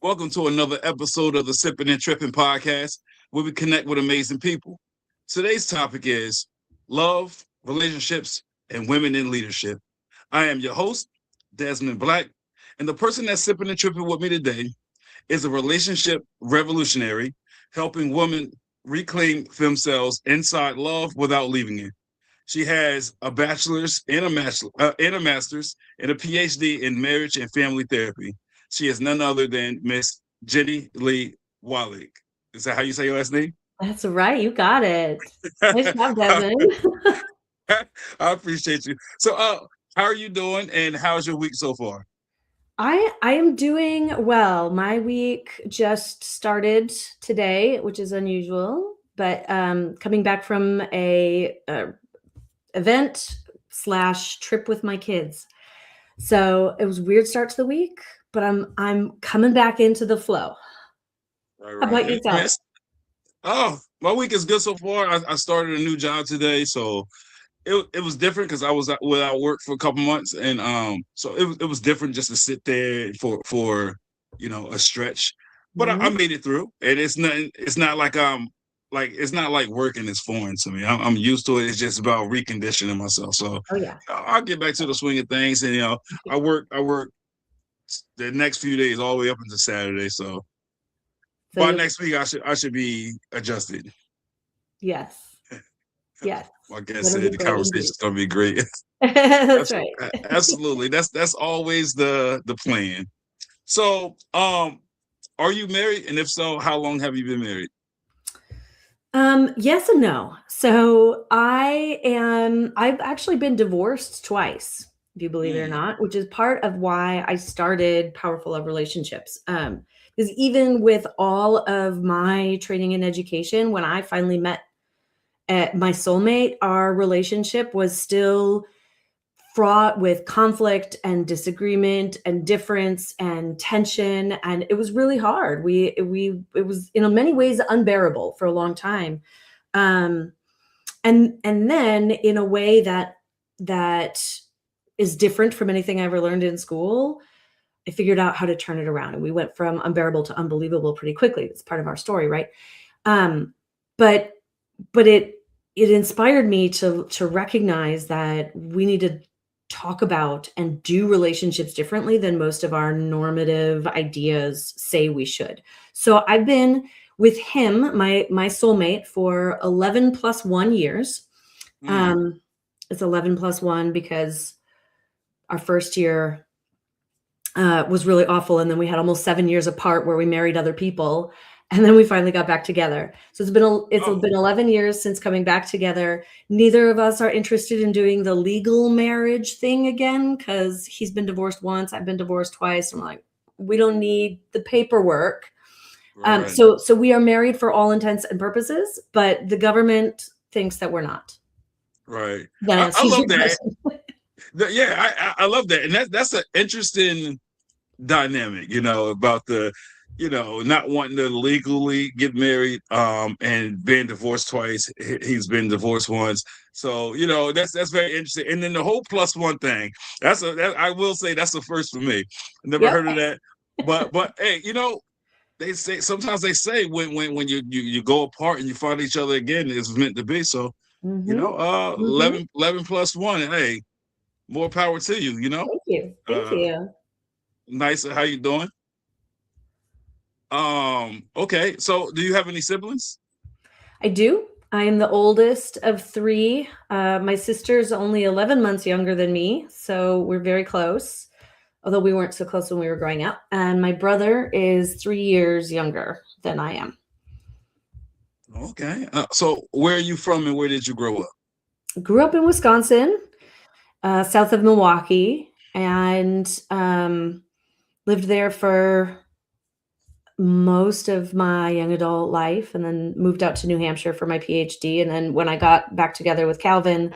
Welcome to another episode of the Sipping and Tripping podcast, where we connect with amazing people. Today's topic is love, relationships, and women in leadership. I am your host, Desmond Black, and the person that's sipping and tripping with me today is a relationship revolutionary, helping women reclaim themselves inside love without leaving it. She has a bachelor's and a master's and a PhD in marriage and family therapy. She is none other than Miss Jenny Lee Wahlig. Is that how you say your last name? That's right. You got it. Nice job, I Devin. appreciate you. So, how are you doing, and how's your week so far? I am doing well. My week just started today, which is unusual, but coming back from a event slash trip with my kids. So it was a weird start to the week, but I'm coming back into the flow. All How right. about yourself? Yes. Oh, my week is good so far. I started a new job today, so it was different because I was without work for a couple months, and so it was different just to sit there for a stretch. But I Mhm. made it through, and it's not like working is foreign to me. I'm used to it. It's just about reconditioning myself. So Oh yeah. I'll get back to the swing of things, and I work the next few days all the way up into Saturday. So So by you'll next week I should be adjusted. yes, yes. Like I That'll said, be the great conversation indeed. is gonna be great. That's right. Absolutely. That's always the plan. So, are you married? And if so, how long have you been married? Yes and no. I've actually been divorced twice, if you believe it or Mm, not, which is part of why I started Powerful Love Relationships. Because even with all of my training and education, when I finally met my soulmate, our relationship was still fraught with conflict and disagreement and difference and tension, and it was really hard. We it was in many ways unbearable for a long time, um and then in a way that is different from anything I ever learned in school. I figured out how to turn it around, and we went from unbearable to unbelievable pretty quickly. It's part of our story, right? um but but it inspired me to recognize that we need to talk about and do relationships differently than most of our normative ideas say we should. So I've been with him, my soulmate, for 11 plus 1 years. mm, um it's 11 plus 1 because our first year was really awful, and then we had almost 7 years apart where we married other people, and then we finally got back together. So it's oh, been 11 years since coming back together. Neither of us are interested in doing the legal marriage thing again because he's been divorced once, I've been divorced twice. I'm like, we don't need the paperwork. right, So we are married for all intents and purposes, but the government thinks that we're not. right. That I answers love your that. question. Yeah, I love that, and that's an interesting dynamic. About not wanting to legally get married, and being divorced twice. He's been divorced once, so that's very interesting. And then the whole plus one thing. I will say that's the first for me. Never Yep. heard of that, but hey, they say sometimes they say when you go apart and you find each other again, it's meant to be. So Hmm. Hmm. 11 plus one. Hey, more power to you. Thank you. Thank Uh, you. nice. How you doing? Okay. So, do you have any siblings? I do. I am the oldest of three. My sister's only 11 months younger than me, so we're very close, although we weren't so close when we were growing up. And my brother is 3 years younger than I am. Okay. So, where are you from, and where did you grow up? Grew up in Wisconsin, south of Milwaukee, and lived there for most of my young adult life, and then moved out to New Hampshire for my PhD. And then when I got back together with Calvin,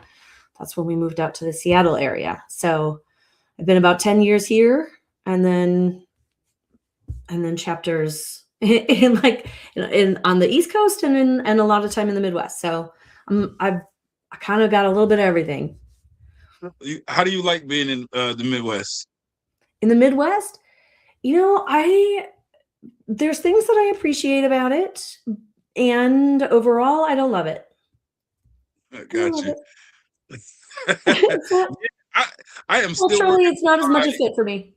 that's when we moved out to the Seattle area. So I've been about 10 years here, and then chapters in like in on the East Coast, and a lot of time in the Midwest. So I kind of got a little bit of everything. How do you like being in the Midwest? In the Midwest, I There's things that I appreciate about it, and overall, I don't love it. I I don't got love you. it. It's not I I am still culturally, working it's not as on much my a fit for me.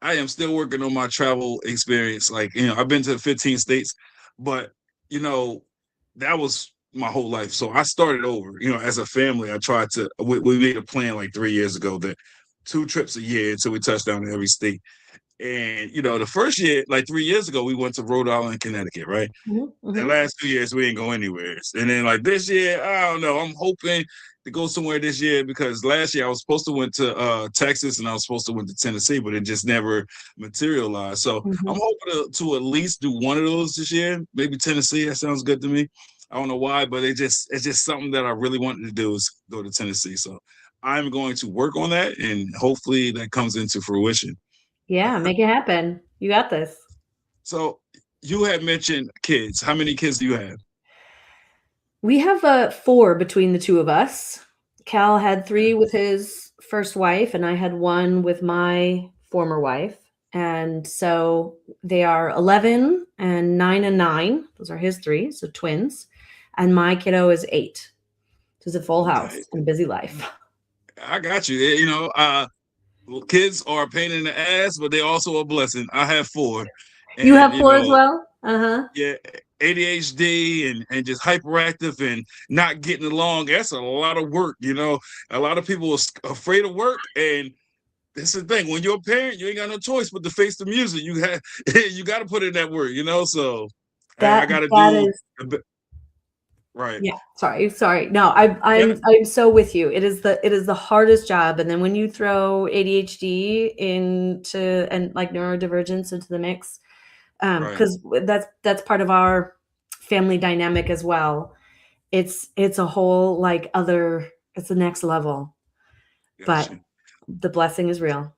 I am still working on my travel experience. Like, you know, I've been to 15 states, but you know, that was my whole life. So I started over. You know, as a family, I tried to. We made a plan like 3 years ago that 2 trips a year until we touch down in every state. And you know, the first year, like 3 years ago, we went to Rhode Island, Connecticut, right? Mhm, The mhm, last 2 years we didn't go anywhere. And then like this year, I don't know. I'm hoping to go somewhere this year because last year I was supposed to went to Texas and I was supposed to went to Tennessee, but it just never materialized. So I'm mhm. hoping to at least do one of those this year. Maybe Tennessee. That sounds good to me. I don't know why, but it's just something that I really wanted to do is go to Tennessee. So I'm going to work on that and hopefully that comes into fruition. Yeah, make it happen. You got this. So you had mentioned kids. How many kids do you have? We have, 4 between the 2 of us. Cal had 3 with his first wife, and I had 1 with my former wife, and so they are 11 and 9 and 9. Those are his 3, so twins, and my kiddo is 8. So it's a full Okay. house and a busy life. I got you. You know, kids are a pain in the ass, but they're also a blessing. I have 4, You and have you 4 as know, well? Uh-huh. yeah, ADHD and just hyperactive and not getting along. That's a lot of work. You know, a lot of people are afraid of work, and that's the thing. When you're a parent, you ain't got no choice but to face the music. You have you got to put in that work. You know, so I That got to that do is a bit right. Yeah, sorry. No, I'm so with you. It is the hardest job, and then when you throw ADHD into and like neurodivergence into the mix, Right. because that's part of our family dynamic as well. It's a whole like other. It's the next level, but Got you. the blessing is real.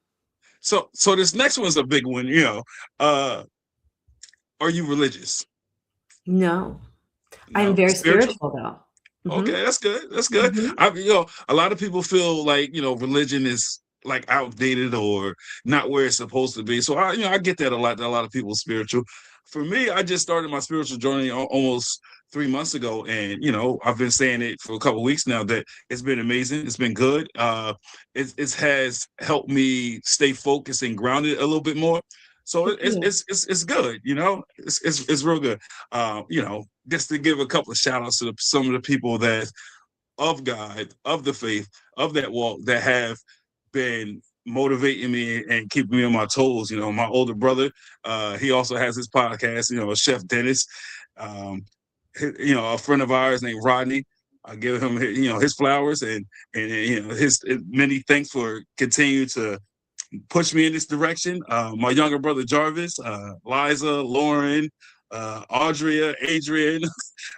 So this next one's a big one. You know, are you religious? No, I'm No, very spiritual. spiritual though. Hmm. Okay, that's good. That's good. Hmm. A lot of people feel like religion is like outdated or not where it's supposed to be. So I get that a lot. That a lot of people are spiritual. For me, I just started my spiritual journey almost 3 months ago, and I've been saying it for a couple of weeks now that it's been amazing. It's been good. It has helped me stay focused and grounded a little bit more. So Good for you. it's good. It's real good. Just to give a couple of shout outs to some of the people that of God, of the faith, of that walk that have been motivating me and keeping me on my toes. My older brother, he also has his podcast, Chef Dennis. Um, a friend of ours named Rodney. I give him, his flowers and his many thanks for continuing to push me in this direction. My younger brother Jarvis, Liza, Lauren, Audria, Adrian,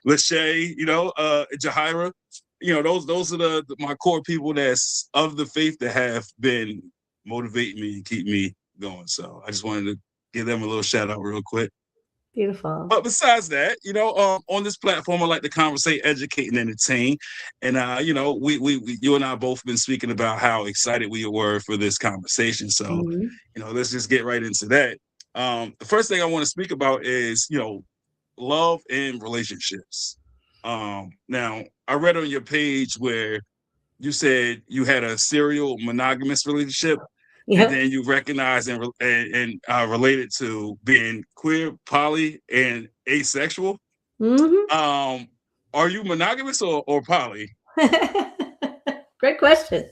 Lachey, Jahira. Those are my core people that's of the faith that have been motivating me and keep me going. So I just wanted to give them a little shout out real quick. Beautiful. But besides that, on this platform, I like to conversate, educate, and entertain. And you and I both been speaking about how excited we were for this conversation. So, Mhm. let's just get right into that. The first thing I want to speak about is, love and relationships. Now, I read on your page where you said you had a serial monogamous relationship and Yep. then you recognize and related to being queer, poly, and asexual. Mhm. Um, are you monogamous or poly? Great question.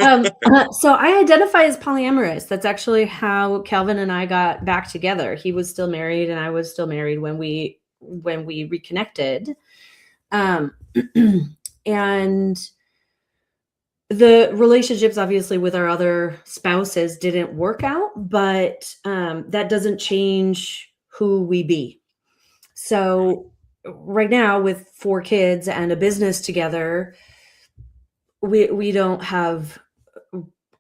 So I identify as polyamorous. That's actually how Calvin and I got back together. He was still married and I was still married when we reconnected. Um, and the relationships obviously with our other spouses didn't work out, but that doesn't change who we be. Right, So right now with 4 kids and a business together, we don't have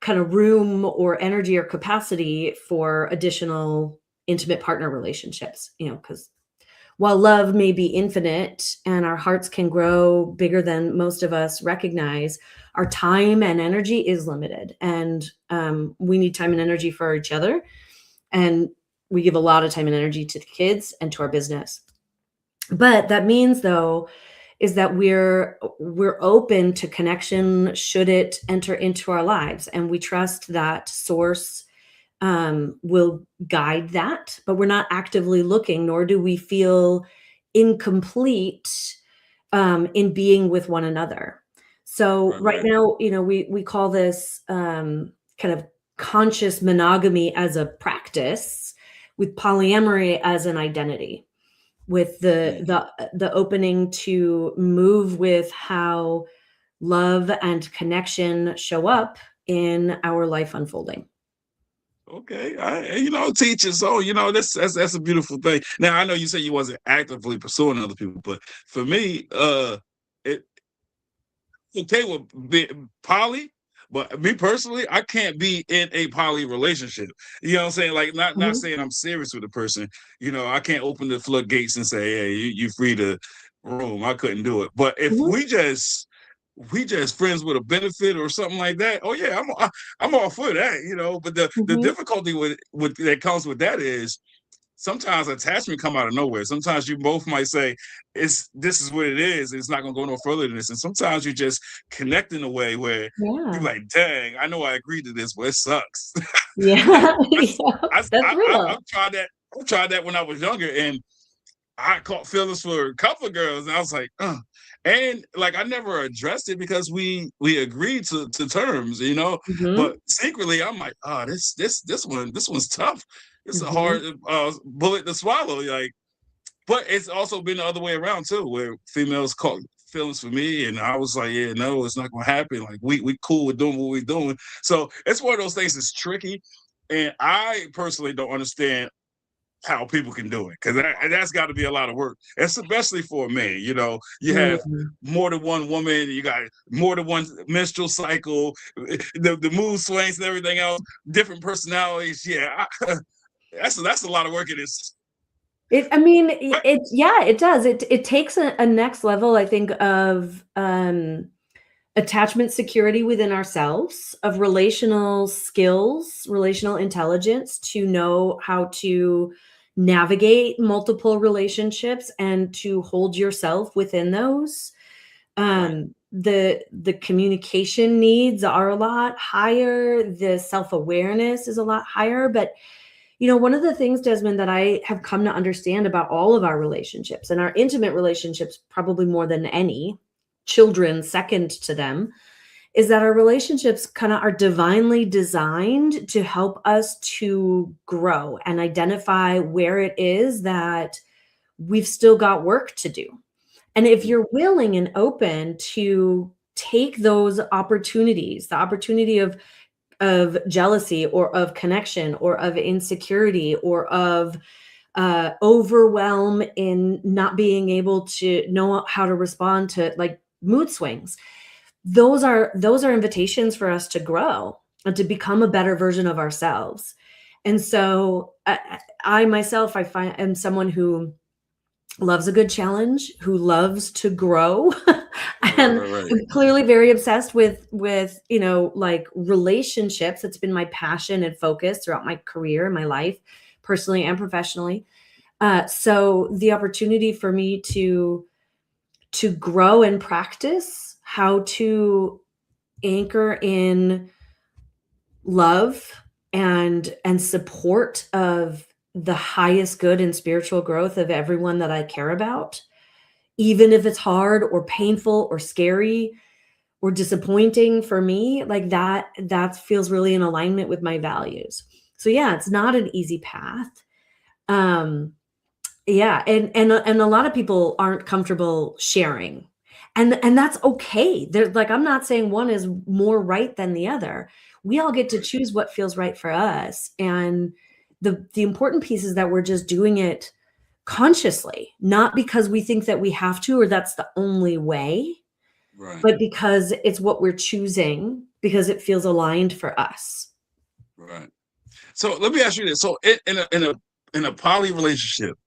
kind of room or energy or capacity for additional intimate partner relationships, because while love may be infinite and our hearts can grow bigger than most of us recognize, our time and energy is limited. And we need time and energy for each other. And We give a lot of time and energy to the kids and to our business. But that means, though, is that we're open to connection should it enter into our lives, and we trust that source will guide that, but we're not actively looking, nor do we feel incomplete in being with one another. So right Right. now, we call this kind of conscious monogamy as a practice, with polyamory as an identity, with the opening to move with how love and connection show up in our life unfolding. Okay, teaching. So that's a beautiful thing. Now I know you said you wasn't actively pursuing other people, but for me, it okay with poly, but me personally, I can't be in a poly relationship. You know what I'm saying? Like not Mhm. saying I'm serious with a person. I can't open the floodgates and say, hey, you free to roam. I couldn't do it. But if Mhm. we just friends with a benefit or something like that, oh yeah, I'm all for that. But the Mhm. difficulty with that comes with that is sometimes attachment come out of nowhere. Sometimes you both might say, this is what it is. It's not gonna go no further than this. And sometimes you just connect in a way where you're Yeah. like, dang, I know I agreed to this, but it sucks. I, Yeah. I, Yeah. I, That's I, real. I've tried that. I tried that when I was younger, and I caught feelings for a couple of girls, and I was like, and like I never addressed it because we agreed to terms. Mhm. But secretly, I'm like, oh, this one's tough. It's a hard Mhm. bullet to swallow. Like, but it's also been the other way around too, where females caught feelings for me, and I was like, yeah, no, it's not gonna happen. Like we cool with doing what we're doing. So it's one of those things that's tricky, and I personally don't understand how people can do it because that's got to be a lot of work, especially for a man. You have Mhm. more than one woman, you got more than one menstrual cycle, the mood swings and everything else, different personalities. Yeah, that's a lot of work. It is. I mean, But yeah, it does. It takes a next level, I think, of attachment security within ourselves, of relational skills, relational intelligence to know how to navigate multiple relationships and to hold yourself within those. right, The communication needs are a lot higher, the self-awareness is a lot higher, but one of the things, Desmond, that I have come to understand about all of our relationships, and our intimate relationships probably more than any, children second to them, is that our relationships kind of are divinely designed to help us to grow and identify where it is that we've still got work to do. And if you're willing and open to take those opportunities, the opportunity of jealousy or of connection or of insecurity or of overwhelm in not being able to know how to respond to like mood swings, those are invitations for us to grow and to become a better version of ourselves. And so I myself, I find, am someone who loves a good challenge, who loves to grow, and right. I'm clearly very obsessed with like relationships. It's been my passion and focus throughout my career and my life, personally and professionally. So the opportunity for me to grow and practice how to anchor in love and support of the highest good and spiritual growth of everyone that I care about, even if it's hard or painful or scary or disappointing for me, like that feels really in alignment with my values. So yeah, it's not an easy path. Um yeah, and a lot of people aren't comfortable sharing. And that's okay. They're like, I'm not saying one is more right than the other. We all get to Right. choose what feels right for us. And the important piece is that we're just doing it consciously, not because we think that we have to or that's the only way, Right. but because it's what we're choosing because it feels aligned for us. Right. So let me ask you this. So in a poly relationship,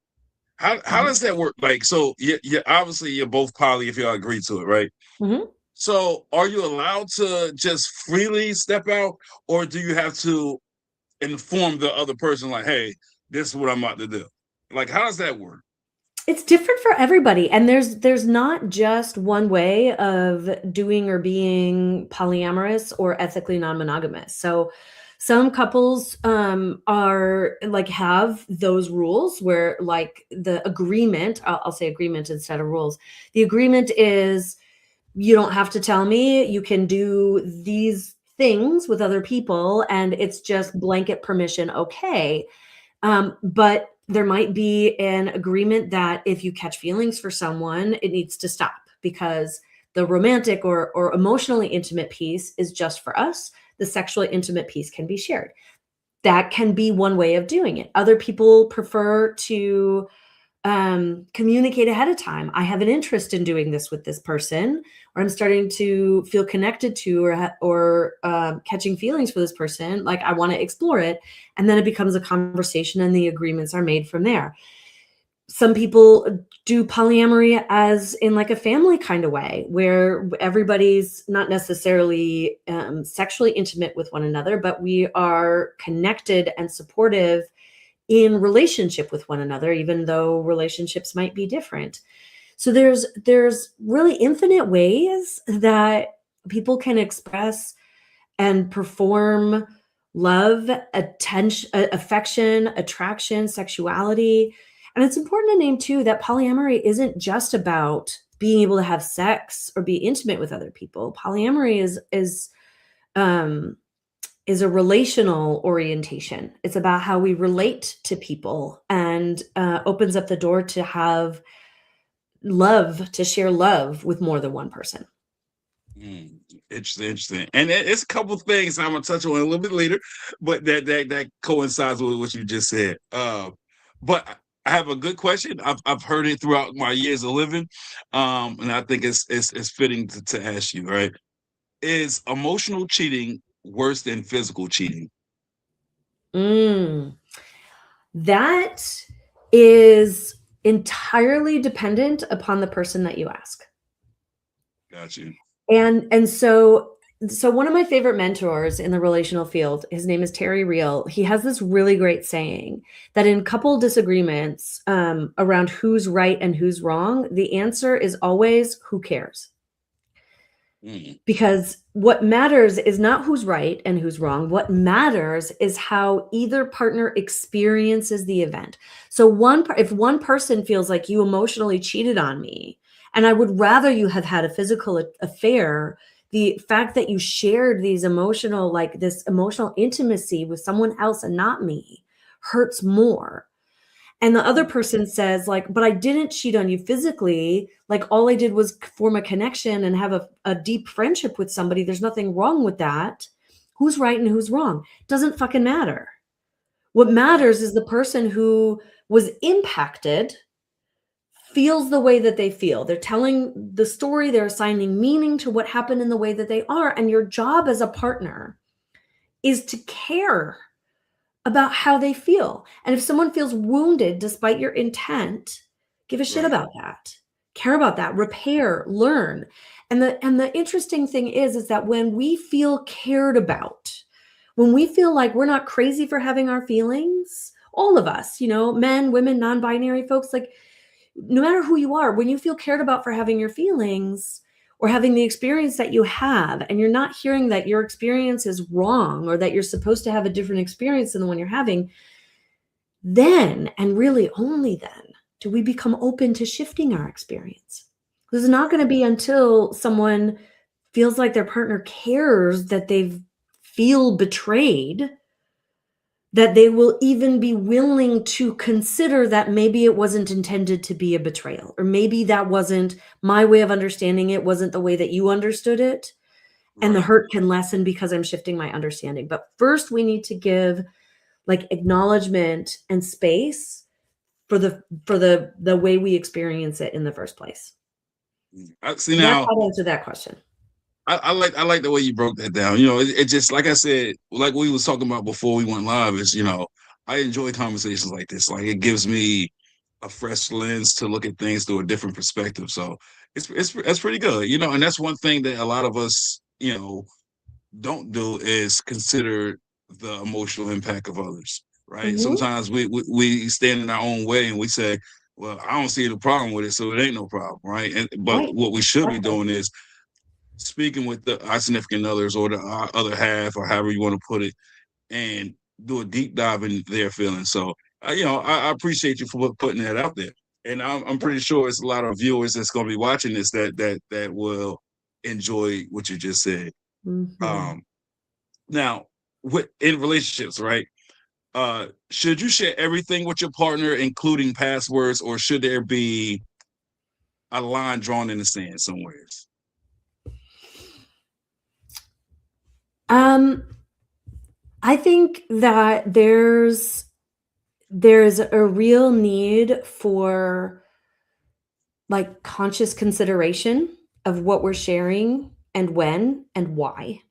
how Mhm. does that work? Like, so you obviously you're both poly if y'all agree to it, right? Mhm. So are you allowed to just freely step out, or do you have to inform the other person like, hey, this is what I'm about to do. Like, how does that work? It's different for everybody, and there's not just one way of doing or being polyamorous or ethically non-monogamous. So some couples are like have those rules where like the agreement, I'll say agreement instead of rules. The agreement is you don't have to tell me, you can do these things with other people, and it's just blanket permission, okay. But there might be an agreement that if you catch feelings for someone, it needs to stop because the romantic or emotionally intimate piece is just for us. The sexually intimate piece can be shared. That can be one way of doing it. Other people prefer to communicate ahead of time. I have an interest in doing this with this person, or I'm starting to feel connected to or catching feelings for this person. Like I want to explore it. And then it becomes a conversation and the agreements are made from there. Some people do polyamory as in like a family kind of way where everybody's not necessarily sexually intimate with one another, but we are connected and supportive in relationship with one another, even though relationships might be different. So there's really infinite ways that people can express and perform love, attention, affection, attraction, sexuality. And it's important to name too that polyamory isn't just about being able to have sex or be intimate with other people. Polyamory is a relational orientation. It's about how we relate to people and opens up the door to have love, to share love with more than one person. Interesting. And it's a couple of things I'm gonna touch on a little bit later, but that coincides with what you just said. But I have a good question. I've heard it throughout my years of living, and I think it's fitting to ask you. Right? Is emotional cheating worse than physical cheating? That is entirely dependent upon the person that you ask. Got you. And so one of my favorite mentors in the relational field, his name is Terry Real. He has this really great saying that in couple disagreements around who's right and who's wrong, the answer is always who cares. Because what matters is not who's right and who's wrong. What matters is how either partner experiences the event. So if one person feels like you emotionally cheated on me, and I would rather you have had a physical affair, the fact that you shared this emotional intimacy with someone else and not me hurts more. And the other person says like, but I didn't cheat on you physically. Like all I did was form a connection and have a deep friendship with somebody. There's nothing wrong with that. Who's right and who's wrong? Doesn't fucking matter. What matters is the person who was impacted feels the way that they feel. They're telling the story. They're assigning meaning to what happened in the way that they are. And your job as a partner is to care about how they feel. And if someone feels wounded despite your intent, give a shit about that. Care about that, repair, learn. And the interesting thing is that when we feel cared about, when we feel like we're not crazy for having our feelings, all of us, men, women, non-binary folks, like no matter who you are, when you feel cared about for having your feelings, or having the experience that you have, and you're not hearing that your experience is wrong or that you're supposed to have a different experience than the one you're having, then, and really only then, do we become open to shifting our experience. This is not going to be until someone feels like their partner cares that they feel betrayed that they will even be willing to consider that maybe it wasn't intended to be a betrayal, or maybe that wasn't my way of understanding it, wasn't the way that you understood it. And the hurt can lessen because I'm shifting my understanding. But first we need to give like acknowledgement and space for the way we experience it in the first place. See, now that's how to answer that question. I like the way you broke that down. It just, like I said, like we was talking about before we went live, is I enjoy conversations like this. Like it gives me a fresh lens to look at things through a different perspective. So it's pretty good, and that's one thing that a lot of us, don't do is consider the emotional impact of others. right? Sometimes we stand in our own way and we say, well, I don't see the problem with it, so it ain't no problem, right? But Right. what we should be doing is speaking with our significant others or our other half, or however you want to put it, and do a deep dive in their feelings. So, I appreciate you for putting that out there, and I'm pretty sure it's a lot of viewers that's going to be watching this that will enjoy what you just said. Mm-hmm. Now, in relationships, right? Should you share everything with your partner, including passwords, or should there be a line drawn in the sand somewhere? I think that there's a real need for like conscious consideration of what we're sharing and when and why.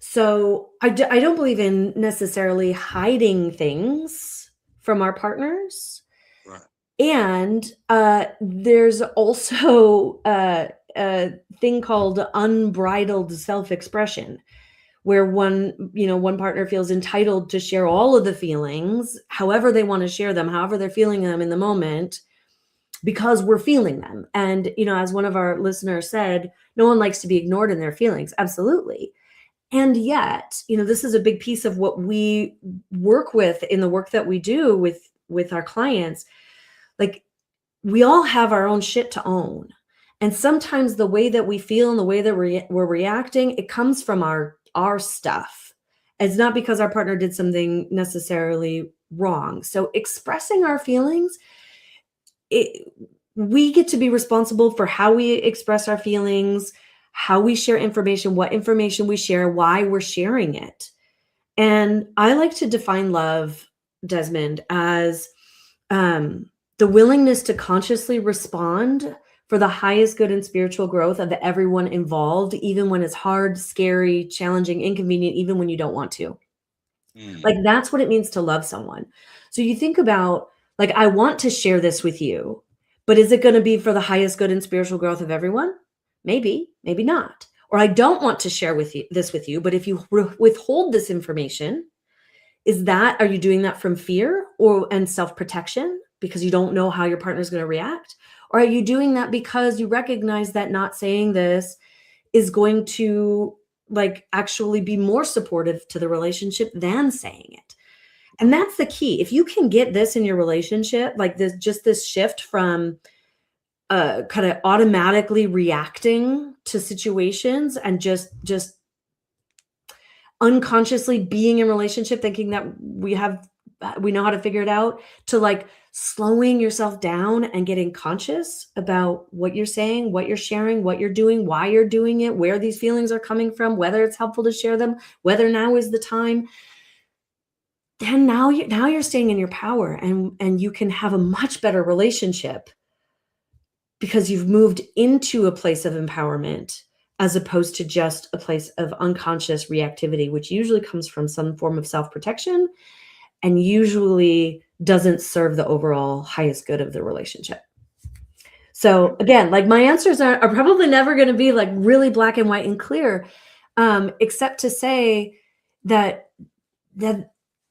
So I don't believe in necessarily hiding things from our partners. Right. And there's also a thing called unbridled self-expression, where one partner feels entitled to share all of the feelings, however they want to share them, however they're feeling them in the moment, because we're feeling them. And, as one of our listeners said, no one likes to be ignored in their feelings. Absolutely. And yet, this is a big piece of what we work with in the work that we do with our clients. Like, we all have our own shit to own. And sometimes the way that we feel and the way that we're reacting, it comes from our stuff. It's not because our partner did something necessarily wrong. So expressing our feelings, we get to be responsible for how we express our feelings, how we share information, what information we share, why we're sharing it. And I like to define love, Desmond, as the willingness to consciously respond for the highest good and spiritual growth of everyone involved, even when it's hard, scary, challenging, inconvenient, even when you don't want to. Like, that's what it means to love someone. So you think about, like, I want to share this with you, but is it going to be for the highest good and spiritual growth of everyone? Maybe, maybe not. Or I don't want to share this with you, but if you withhold this information, are you doing that from fear and self-protection because you don't know how your partner is going to react? Or are you doing that because you recognize that not saying this is going to actually be more supportive to the relationship than saying it? And that's the key. If you can get this in your relationship, like this shift from kind of automatically reacting to situations and just unconsciously being in relationship thinking that we know how to figure it out, to slowing yourself down and getting conscious about what you're saying, what you're sharing, what you're doing, why you're doing it, where these feelings are coming from, whether it's helpful to share them, whether now is the time. Then now you're staying in your power, and you can have a much better relationship because you've moved into a place of empowerment as opposed to just a place of unconscious reactivity, which usually comes from some form of self-protection and usually doesn't serve the overall highest good of the relationship. So again, my answers are probably never going to be really black and white and clear, except to say that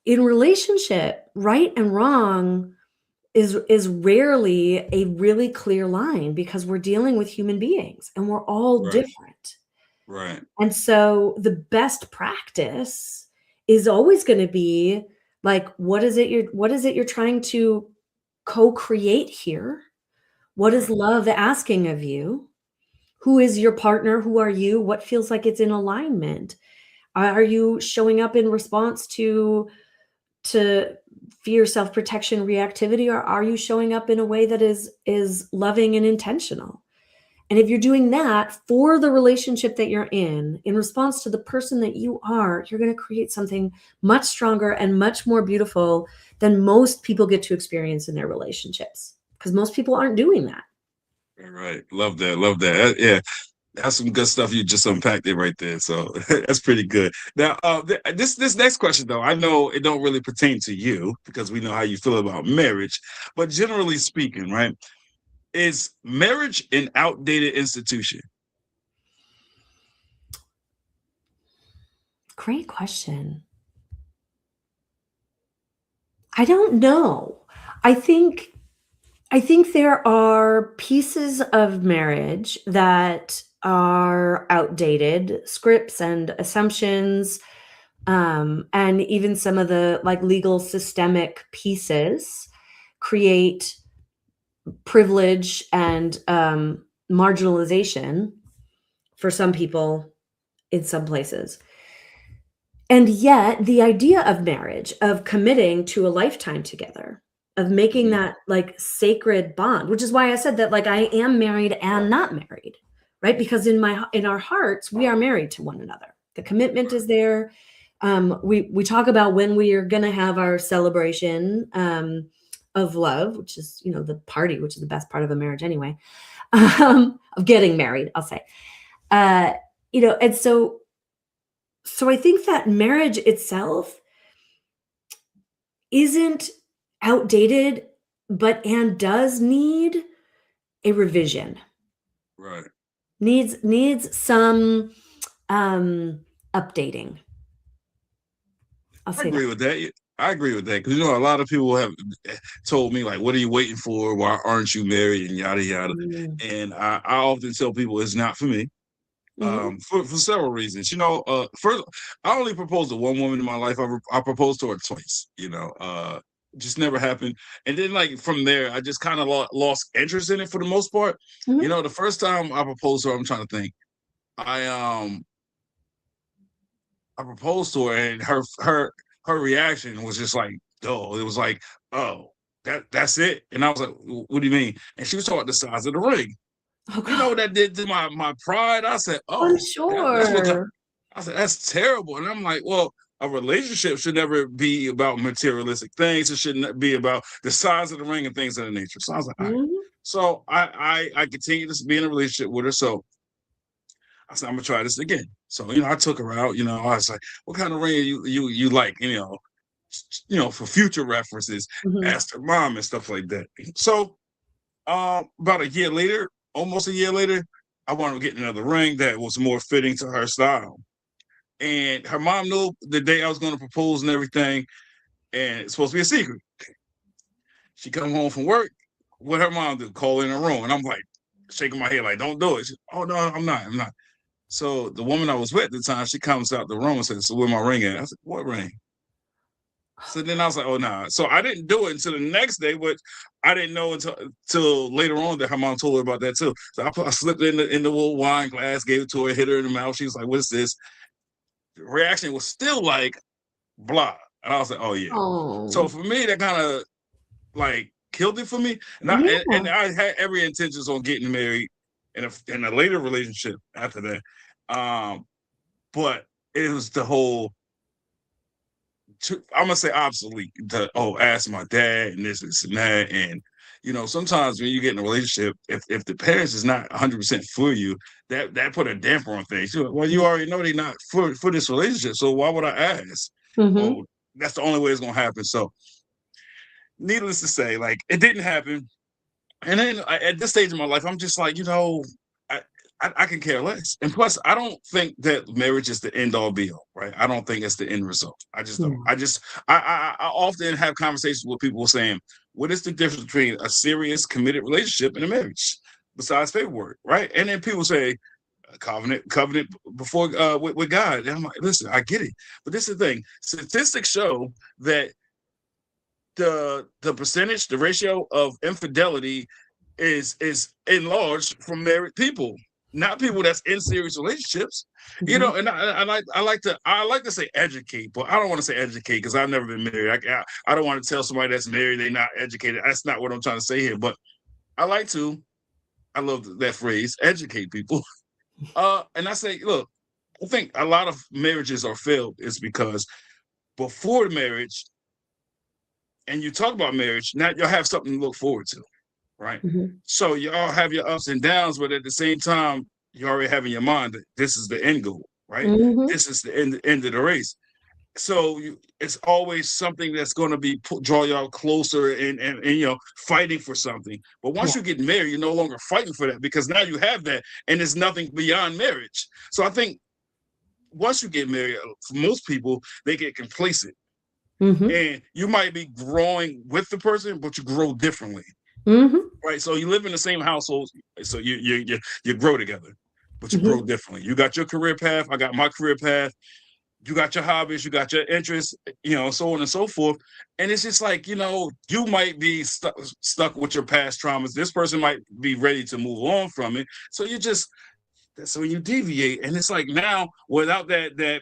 in relationship, right and wrong is rarely a really clear line because we're dealing with human beings and we're all different. Right. And so the best practice is always going to be what is it you're trying to co-create here? What is love asking of you? Who is your partner? Who are you? What feels like it's in alignment? Are you showing up in response to fear, self-protection, reactivity, or are you showing up in a way that is loving and intentional? And if you're doing that for the relationship that you're in response to the person that you are, you're going to create something much stronger and much more beautiful than most people get to experience in their relationships, because most people aren't doing that. All right. Love that. Yeah. That's some good stuff. You just unpacked it right there. So that's pretty good. Now, this next question, though, I know it don't really pertain to you because we know how you feel about marriage, but generally speaking, right, is marriage an outdated institution? Great question. I don't know. I think I think there are pieces of marriage that are outdated, scripts and assumptions, and even some of the like legal systemic pieces create privilege and marginalization for some people in some places. And yet, the idea of marriage, of committing to a lifetime together, of making Mhm. that like sacred bond, which is why I said that like I am married and not married, right? Because in our hearts, we are married to one another. The commitment is there. We talk about when we are going to have our celebration of love, which is the party, which is the best part of a marriage anyway, of getting married. I'll say, uh, and so I think that marriage itself isn't outdated, but and does need a revision. Right. Needs some updating. I'll I say that. agree with that. I agree with that because a lot of people have told me like, "What are you waiting for? Why aren't you married?" and yada yada. Mm. And I often tell people it's not for me. Mhm. For several reasons. First, I only proposed to one woman in my life. I proposed to her twice. Just never happened. And then like from there, I just kind of lost interest in it for the most part. Mhm. The first time I proposed to her, I'm trying to think. I I proposed to her, and her reaction was just like, "Oh," it was like, "Oh, that's it." And I was like, "What do you mean?" And she was talking the size of the ring. Oh You know god. what that did to my pride? I said, I'm "Oh, that's what." sure. I said, "That's terrible." And I'm like, "Well, a relationship should never be about materialistic things. It shouldn't be about the size of the ring and things of that nature." So I was like, "All right." Mhm. So I continued to be in a relationship with her. So I said, "I'm gonna try this again." So I took her out. I was like, "What kind of ring you like?" For future references, Mhm. asked her mom and stuff like that. So about a year later, almost a year later, I wanted to get another ring that was more fitting to her style. And her mom knew the day I was going to propose and everything, and it's supposed to be a secret. She come home from work. What her mom do? Call in her room, and I'm like shaking my head like, "Don't do it." Oh no, I'm not. So the woman I was with at the time, she comes out the room and says, "So where my ring at?" I said, "What ring?" So then I was like, "Oh nah." So I didn't do it until the next day, but I didn't know until later on that her mom told her about that too. So I slipped it in the little wine glass, gave it to her, hit her in the mouth. She was like, "What's this?" The reaction was still like blah, and I was like, "Oh yeah." So Oh. for me, that kind of like killed it for me, and I and, Yeah. and I had every intentions on getting married in a later relationship after that. But it was the whole I'm gonna say obsolete. Ask my dad and this and that, and sometimes when you get in a relationship, if the parents is not 100% for you, that put a damper on things. Well, you already know they're not for this relationship, so why would I ask? Mhm. Oh, that's the only way it's gonna happen. So, needless to say, like it didn't happen. And then at this stage of my life, I'm just like, I, I can care less. And plus, I don't think that marriage is the end all be all, right? I don't think it's the end result. I just don't. Yeah. I often have conversations with people saying, what is the difference between a serious, committed relationship and a marriage besides paperwork, right? And then people say, covenant before with God. And I'm like, listen, I get it. But this is the thing statistics show that the percentage, the ratio of infidelity is enlarged from married people, not people that's in serious relationships. Mhm. And I like to say educate, but I don't want to say educate because I've never been married. I don't want to tell somebody that's married they're not educated. That's not what I'm trying to say here. But I like to. I love that phrase, educate people. And I say, look, I think a lot of marriages are failed is because before the marriage, and you talk about marriage, now you'll have something to look forward to, right? Mhm. So you all have your ups and downs, but at the same time, you already have in your mind that this is the end goal, right? Mhm. This is the end of the race. So it's always something that's going to be draw y'all closer and fighting for something. But Yeah. once you get married, you're no longer fighting for that because now you have that, and there's nothing beyond marriage. So I think once you get married, for most people, they get complacent And you might be growing with the person, but you grow differently. Right. So you live in the same household. So you grow together, but you grow differently. You got your career path. I got my career path. You got your hobbies, you got your interests, so on and so forth. And it's just like, you might be stuck with your past traumas. This person might be ready to move on from it. So you deviate. And it's like now without that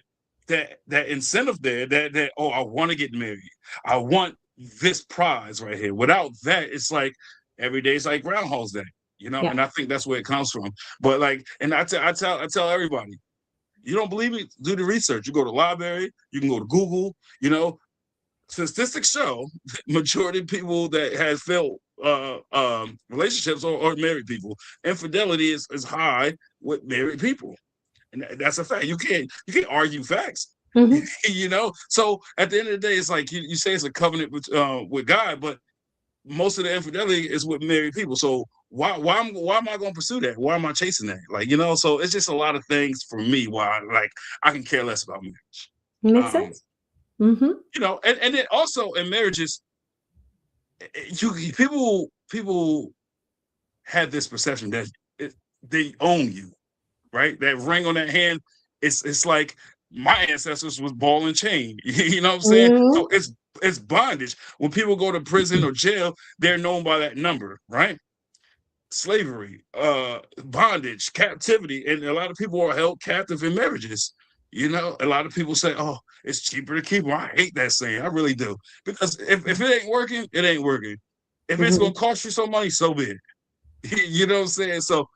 incentive there, that oh, I want to get married. I want this prize right here. Without that, it's like every day is like Groundhog's Day, Yeah. and I think that's where it comes from. But and I tell everybody, you don't believe me? Do the research. You go to the library. You can go to Google. Statistics show majority of people that have failed relationships are married people. Infidelity is high with married people, and that's a fact. You can't argue facts. So at the end of the day, it's like you say it's a covenant with God, but most of the infidelity is with married people. So why am I going to pursue that? Why am I chasing that? So it's just a lot of things for me why I can care less about marriage. Makes sense. And then also in marriages, people have this perception that they own you, right? That ring on that hand, it's like my ancestors was ball and chain. You know what I'm saying? So it's bondage. When people go to prison or jail, they're known by that number, right? Slavery, bondage, captivity, and a lot of people are held captive in marriages. A lot of people say, "Oh, it's cheaper to keep them." I hate that saying. I really do, because if it ain't working, it ain't working. If it's gonna cost you some money, so be it. You know what I'm saying? So,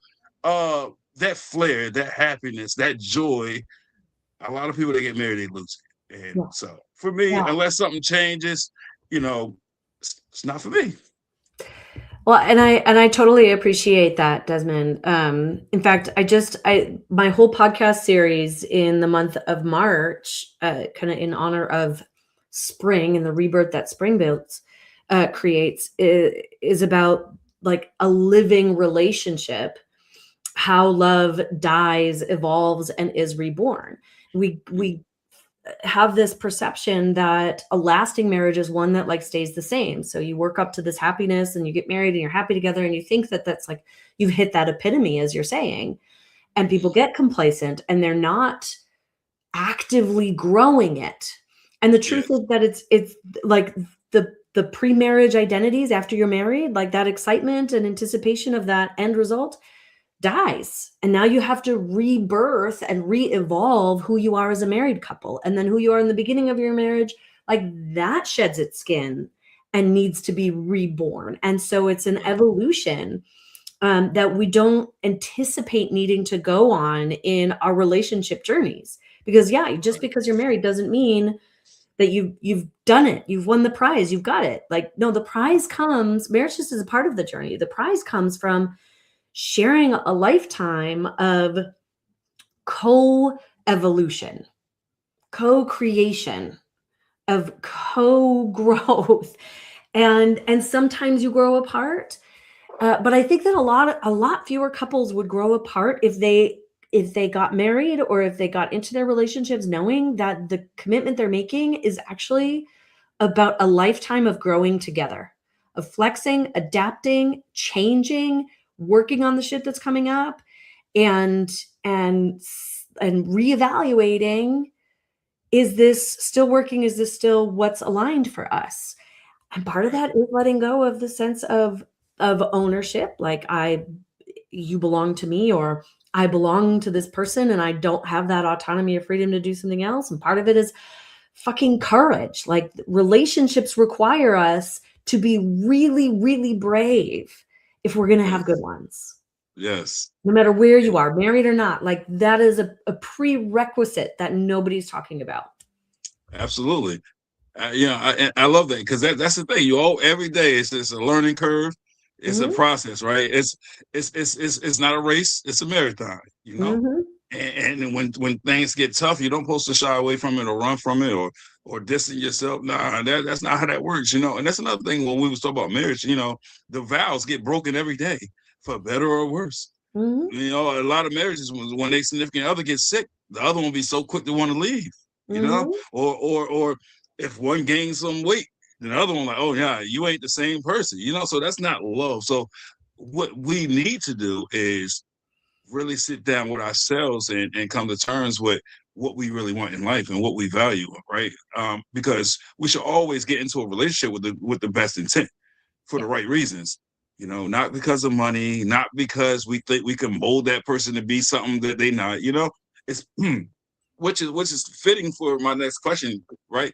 that flair, that happiness, that joy, a lot of people that get married, they lose it. And so, for me, unless something changes, it's not for me. Well, and I totally appreciate that, Desmond. In fact, my whole podcast series in the month of March, kind of in honor of spring and the rebirth that spring creates, is about like a living relationship, how love dies, evolves, and is reborn. We have this perception that a lasting marriage is one that like stays the same. So you work up to this happiness and you get married and you're happy together and you think that that's like you've hit that epitome, as you're saying, and people get complacent and they're not actively growing it. And the truth is that it's like the pre-marriage identities after you're married, like that excitement and anticipation of that end result dies. And now you have to rebirth and re-evolve who you are as a married couple. And then who you are in the beginning of your marriage, like that sheds its skin and needs to be reborn. And so it's an evolution that we don't anticipate needing to go on in our relationship journeys. Because just because you're married doesn't mean that you've done it. You've won the prize. You've got it. Like, no, the prize comes, marriage just is a part of the journey. The prize comes from sharing a lifetime of co-evolution, co-creation, of co-growth. And sometimes you grow apart. But I think that a lot fewer couples would grow apart if they got married or if they got into their relationships knowing that the commitment they're making is actually about a lifetime of growing together, of flexing, adapting, changing, working on the shit that's coming up, and reevaluating, is this still working? Is this still what's aligned for us? And part of that is letting go of the sense of ownership, like you belong to me, or I belong to this person and I don't have that autonomy or freedom to do something else. And part of it is fucking courage. Like, relationships require us to be really, really brave if we're going to have good ones. Yes. No matter where you are, married or not, like that is a prerequisite that nobody's talking about. Absolutely. I love that, because that's the thing. Every day it's a learning curve. It's a process, right? It's not a race. It's a marathon, And when things get tough, you don't supposed to shy away from it or run from it or distance yourself. Nah, that's not how that works, And that's another thing when we was talking about marriage. The vows get broken every day, for better or worse. A lot of marriages, when their significant other gets sick, the other one be so quick to want to leave. Or if one gains some weight, the other one like, oh yeah, you ain't the same person, so that's not love. So what we need to do is really sit down with ourselves and come to terms with what we really want in life and what we value, right? Because we should always get into a relationship with the best intent for the right reasons. Not because of money, not because we think we can mold that person to be something that they not. It's which is fitting for my next question, right?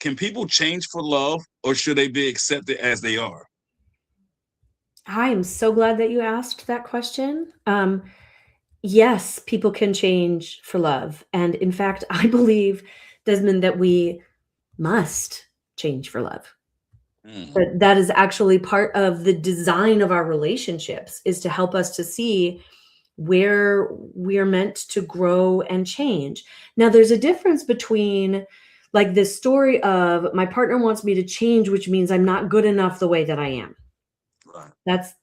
Can people change for love, or should they be accepted as they are? I am so glad that you asked that question. Yes, people can change for love. And in fact, I believe, Desmond, that we must change for love. That is actually part of the design of our relationships, is to help us to see where we are meant to grow and change. Now, there's a difference between like this story of my partner wants me to change, which means I'm not good enough the way that I am. Right.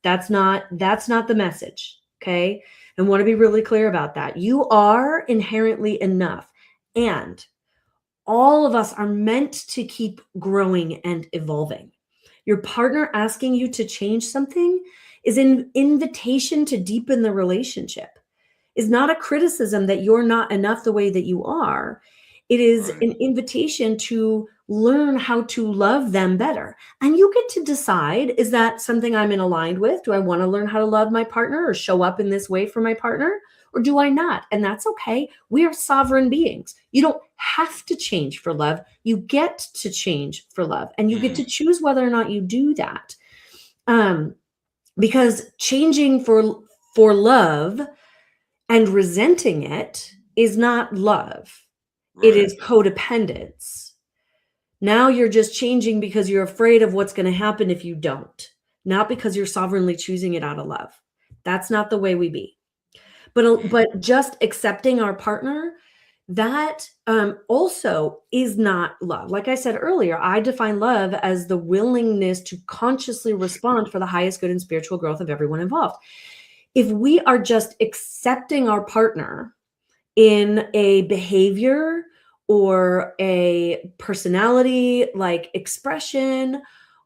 That's not the message. Okay. And want to be really clear about that. You are inherently enough. And all of us are meant to keep growing and evolving. Your partner asking you to change something is an invitation to deepen the relationship. Is not a criticism that you're not enough the way that you are. It is Right. an invitation to learn how to love them better. And you get to decide, is that something I'm in aligned with? Do I want to learn how to love my partner or show up in this way for my partner? Or do I not? And that's okay. We are sovereign beings. You don't have to change for love. You get to change for love. And you get to choose whether or not you do that. Because changing for love and resenting it is not love. Right. It is codependence. Now you're just changing because you're afraid of what's going to happen if you don't, not because you're sovereignly choosing it out of love. That's not the way we be. But just accepting our partner, that also is not love. Like I said earlier, I define love as the willingness to consciously respond for the highest good and spiritual growth of everyone involved. If we are just accepting our partner in a behavior or a personality like expression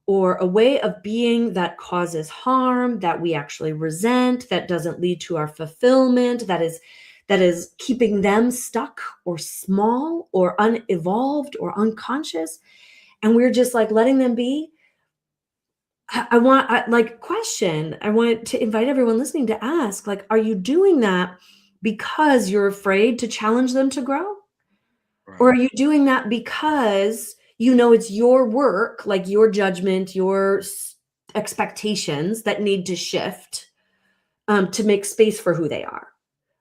or a way of being that causes harm, that we actually resent, that doesn't lead to our fulfillment, that is keeping them stuck or small or unevolved or unconscious, and we're just like letting them be, I want to invite everyone listening to ask, like, are you doing that because you're afraid to challenge them to grow? Right. Or are you doing that because you know it's your work, like your judgment, your expectations that need to shift to make space for who they are,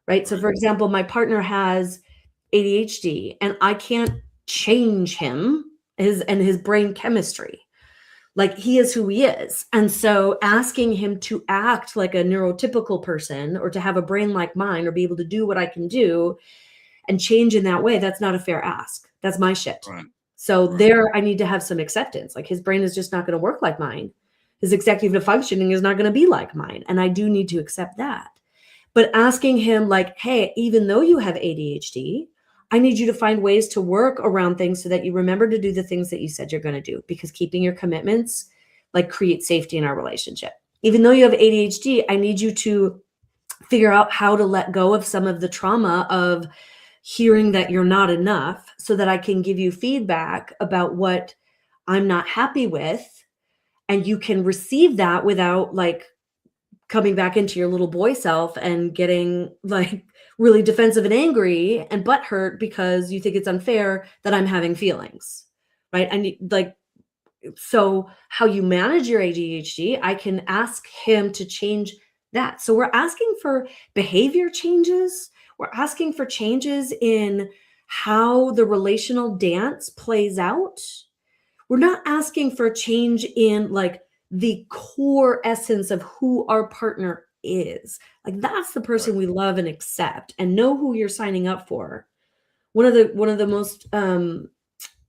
right? So for example, my partner has ADHD and I can't change him, his brain chemistry. Like he is who he is. And so asking him to act like a neurotypical person or to have a brain like mine or be able to do what I can do and change in that way, that's not a fair ask. That's my shit. Right. So there I need to have some acceptance. Like his brain is just not going to work like mine. His executive functioning is not going to be like mine. And I do need to accept that. But asking him like, hey, even though you have ADHD, I need you to find ways to work around things so that you remember to do the things that you said you're going to do, because keeping your commitments like creates safety in our relationship. Even though you have ADHD, I need you to figure out how to let go of some of the trauma of hearing that you're not enough so that I can give you feedback about what I'm not happy with. And you can receive that without like coming back into your little boy self and getting like really defensive and angry and butthurt because you think it's unfair that I'm having feelings, right? And like, so how you manage your ADHD, I can ask him to change that. So we're asking for behavior changes. We're asking for changes in how the relational dance plays out. We're not asking for a change in like the core essence of who our partner is. Like that's the person we love and accept and know who you're signing up for. One of the most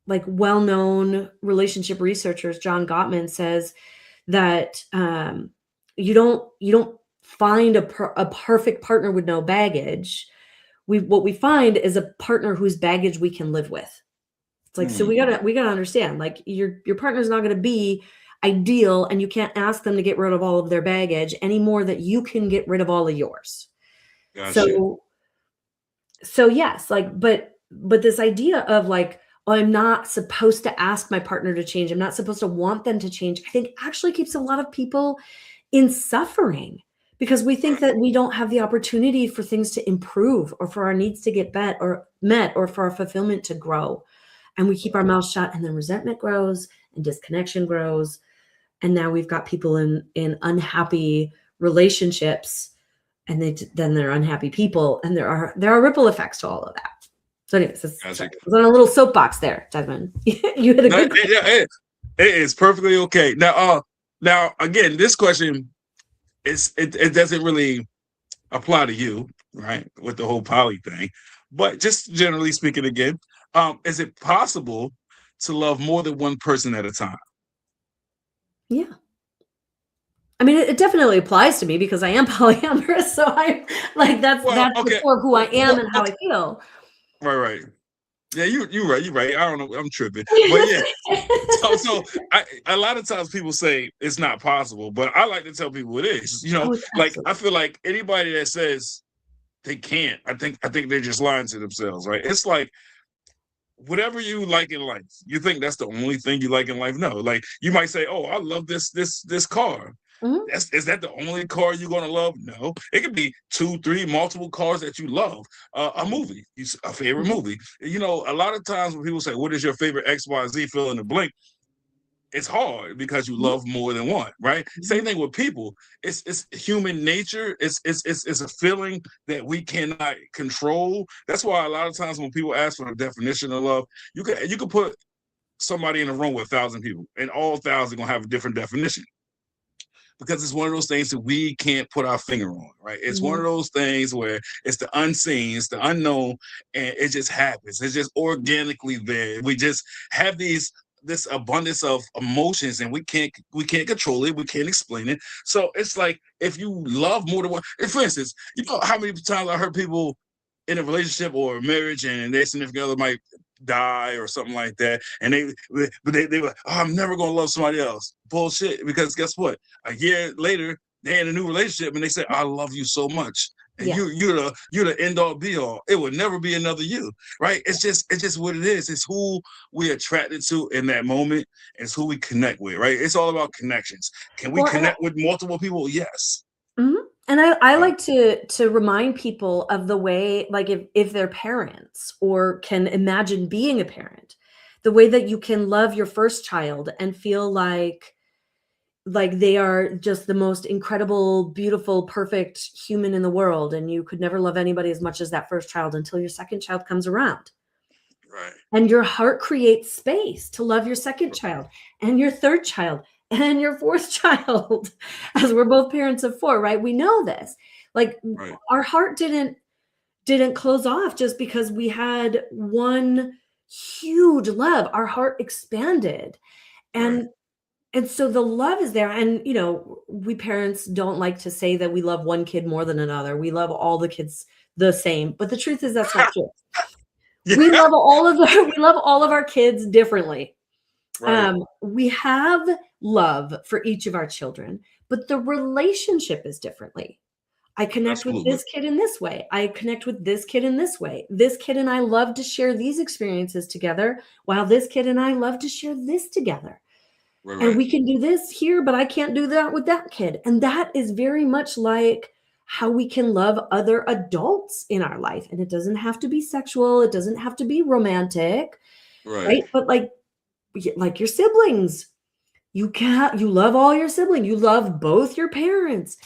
like well-known relationship researchers, John Gottman, says that you don't find a perfect partner with no baggage. What we find is a partner whose baggage we can live with It's like, so we gotta understand, like, your partner's not gonna be ideal, and you can't ask them to get rid of all of their baggage any more that you can get rid of all of yours. Gotcha. So yes, like, but this idea of like, oh, I'm not supposed to ask my partner to change. I'm not supposed to want them to change. I think actually keeps a lot of people in suffering because we think Right. that we don't have the opportunity for things to improve or for our needs to get met or for our fulfillment to grow. And we keep our mouths shut, and then resentment grows and disconnection grows. And now we've got people in unhappy relationships, and then they're unhappy people, and there are ripple effects to all of that. So anyways, Gotcha. I was on a little soapbox there, Desmond. You had a No, good question. it is perfectly okay. Now again, this question it doesn't really apply to you, right? With the whole poly thing, but just generally speaking, again, is it possible to love more than one person at a time? Yeah. I mean, it definitely applies to me because I am polyamorous. So I'm like, that's Well, the okay. core of who I am Well, and how I feel. right. Yeah, you're right. I don't know, I'm tripping, but yeah. So a lot of times people say it's not possible, but I like to tell people it is. Oh, it's Like I absolutely. feel like anybody that says they can't, I think they're just lying to themselves, right? It's like whatever you like in life, you think that's the only thing you like in life. No, like you might say, "Oh, I love this car." Mhm. Is that the only car you're gonna love? No, it could be two, three, multiple cars that you love. A movie, a favorite Mhm. movie. A lot of times when people say, "What is your favorite X, Y, Z?" Fill in the blank. It's hard because you Mhm. love more than one, right? Same Mhm. thing with people. It's human nature. It's a feeling that we cannot control. That's why a lot of times when people ask for the definition of love, you can put somebody in a room with 1,000 people, and all 1,000 gonna have a different definition because it's one of those things that we can't put our finger on, right? It's one of Mhm. those things where it's the unseen, it's the unknown, and it just happens. It's just organically there. We just have this abundance of emotions, and we can't control it. We can't explain it. So it's like if you love more than one. For instance, you know how many times I heard people in a relationship or a marriage and their significant other might die or something like that, and they were, oh, I'm never gonna love somebody else. Bullshit. Because guess what? A year later, they're in a new relationship and they say, I love you so much. And Yeah. you're the end all be all. It would never be another you, right? It's just what it is. It's who we're attracted to in that moment. It's who we connect with, right? It's all about connections. Can we Well, connect with multiple people? Yes. mhm. And I Uh, like to remind people of the way, like, if they're parents or can imagine being a parent, the way that you can love your first child and feel like they are just the most incredible, beautiful, perfect human in the world, and you could never love anybody as much as that first child until your second child comes around. right. And your heart creates space to love your second child and your third child and your fourth child, as we're both parents of 4, right? We know this. Like, Right. our heart didn't close off just because we had one huge love. Our heart expanded. Right. And so the love is there. And we parents don't like to say that we love one kid more than another. We love all the kids the same. But the truth is that's not true. Yeah. We love all of our kids differently. Right. We have love for each of our children, but the relationship is differently. I connect with Absolutely. this kid in this way. I connect with this kid in this way. This kid and I love to share these experiences together, while this kid and I love to share this together. Right. And Right. we can do this here, but I can't do that with that kid. And that is very much like how we can love other adults in our life. And it doesn't have to be sexual, it doesn't have to be romantic, Right. right? But like your siblings, you love all your siblings, you love both your parents.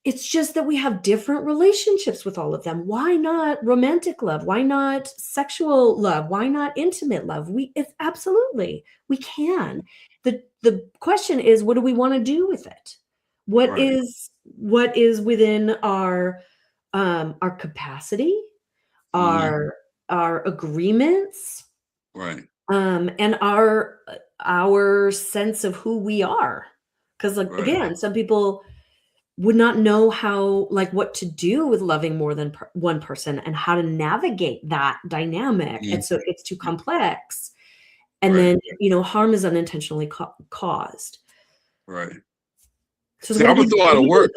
It's just that we have different relationships with all of them. Why not romantic love? Why not sexual love? Why not intimate love? It's absolutely, we can. The question is, what do we want to do with it? What Right. is within our capacity, Hmm. our agreements, Right. and our sense of who we are. Because, like, Right. again, some people would not know what to do with loving more than one person and how to navigate that dynamic. Mhm. And so it's too complex. And Right. then, harm is unintentionally caused. Right. So See, I'm gonna throw out a word.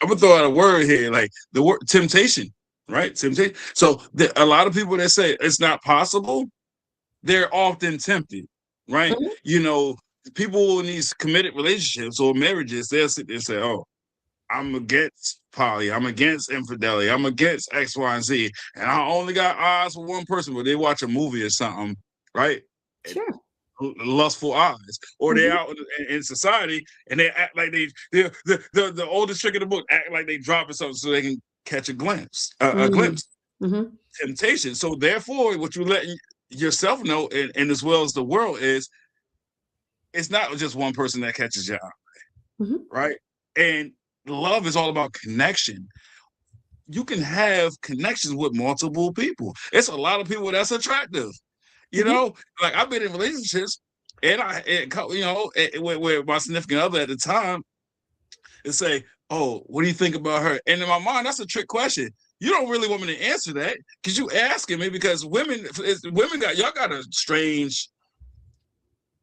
I'm gonna throw out a word here, like the word temptation. Right? Temptation. So a lot of people that say it's not possible, they're often tempted. Right? Mhm. People in these committed relationships or marriages, they'll sit there and say, "Oh, I'm against poly. I'm against infidelity. I'm against X, Y, and Z. And I only got eyes for one person." But they watch a movie or something, right? Sure. Lustful eyes, or they're Mhm. out in society and they act like the oldest trick in the book, act like they dropping something so they can catch a glimpse, a Mm. glimpse. Mhm. Temptation. So therefore, what you letting yourself know, and as well as the world, is it's not just one person that catches your eye, Mhm. right? And love is all about connection. You can have connections with multiple people. It's a lot of people that's attractive. Mhm. Like I've been in relationships, and with my significant other at the time, and say, "Oh, what do you think about her?" And in my mind, that's a trick question. You don't really want me to answer that because you asking me, because women y'all got a strange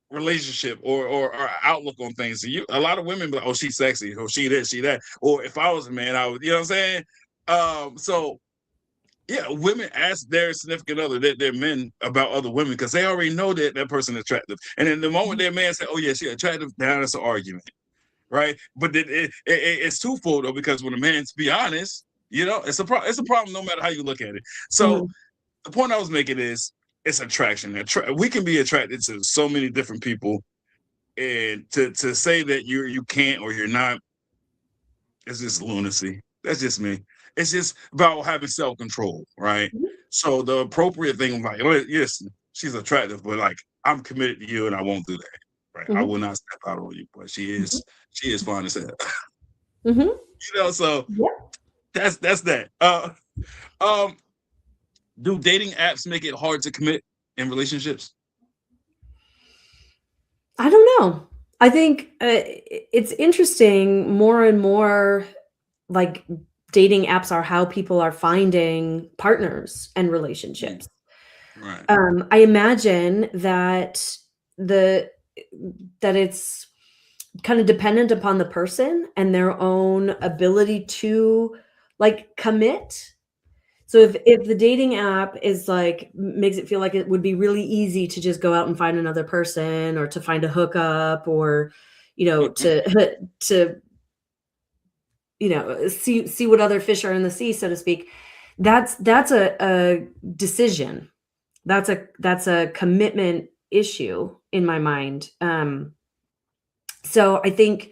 relationship or outlook on things. So a lot of women be like, "Oh, she's sexy," or "She this, she that," or if I was a man, I would, you know what I'm saying? So yeah, women ask their significant other, their men, about other women because they already know that person is attractive. And in the moment their man say, "Oh yeah, she's attractive," now that's an argument, right? But it's twofold though, because when a man, to be honest, it's a problem no matter how you look at it. So Mhm. the point I was making is it's attraction. We can be attracted to so many different people, and to say that you can't or you're not, it's just lunacy. That's just me. It's just about having self-control, right? Mhm. So the appropriate thing, like, yes, she's attractive, but like I'm committed to you and I won't do that. Right. I Mhm. will not step out on you, but Mhm. she is fine as hell. Mhm. So Yeah. that's that. Um, do dating apps make it hard to commit in relationships? I don't know. I think, it's interesting more and more, like, dating apps are how people are finding partners and Mm, relationships. right. I imagine the that it's kind of dependent upon the person and their own ability to, like, commit. So Right. if the dating app is like makes it feel like it would be really easy to just go out and find another person or to find a hookup or, to to, see what other fish are in the sea, so to speak, that's a decision. That's a commitment issue in my mind. So I think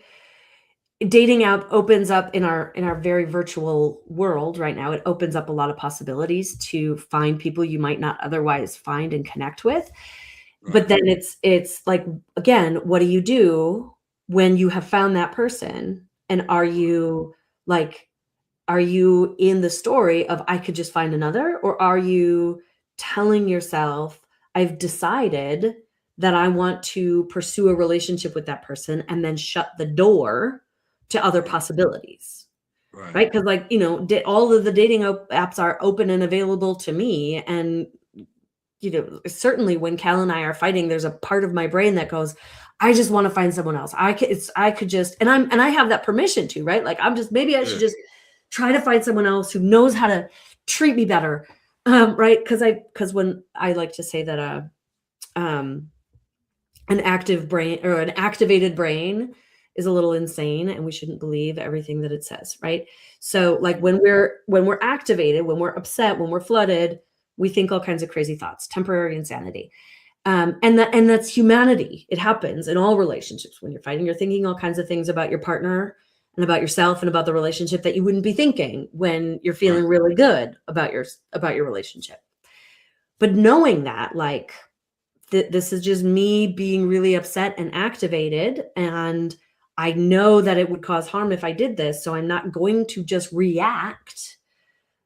dating app opens up in our very virtual world right now. It opens up a lot of possibilities to find people you might not otherwise find and connect with. But Right. then it's like, again, what do you do when you have found that person? And like are you in the story of I could just find another, or are you telling yourself I've decided that I want to pursue a relationship with that person and then shut the door to other Right. possibilities, Right. right? Because, like, all of the dating apps are open and available to me. And, certainly when Cal and I are fighting, there's a part of my brain that goes, I just want to find someone else. I could just, and I have that permission to, right? Like, maybe I should Yeah. just try to find someone else who knows how to treat me better. Right. Because when I like to say that, um, an active brain or an activated brain is a little insane and we shouldn't believe everything that it says, right? So, like, when we're activated, when we're upset, when we're flooded, we think all kinds of crazy thoughts, temporary insanity. And that's humanity. It happens in all relationships. When you're fighting, you're thinking all kinds of things about your partner and about yourself and about the relationship that you wouldn't be thinking when you're Right. feeling really good about your relationship. But knowing that, like, this is just me being really upset and activated, and I know that it would cause harm if I did this, so I'm not going to just react.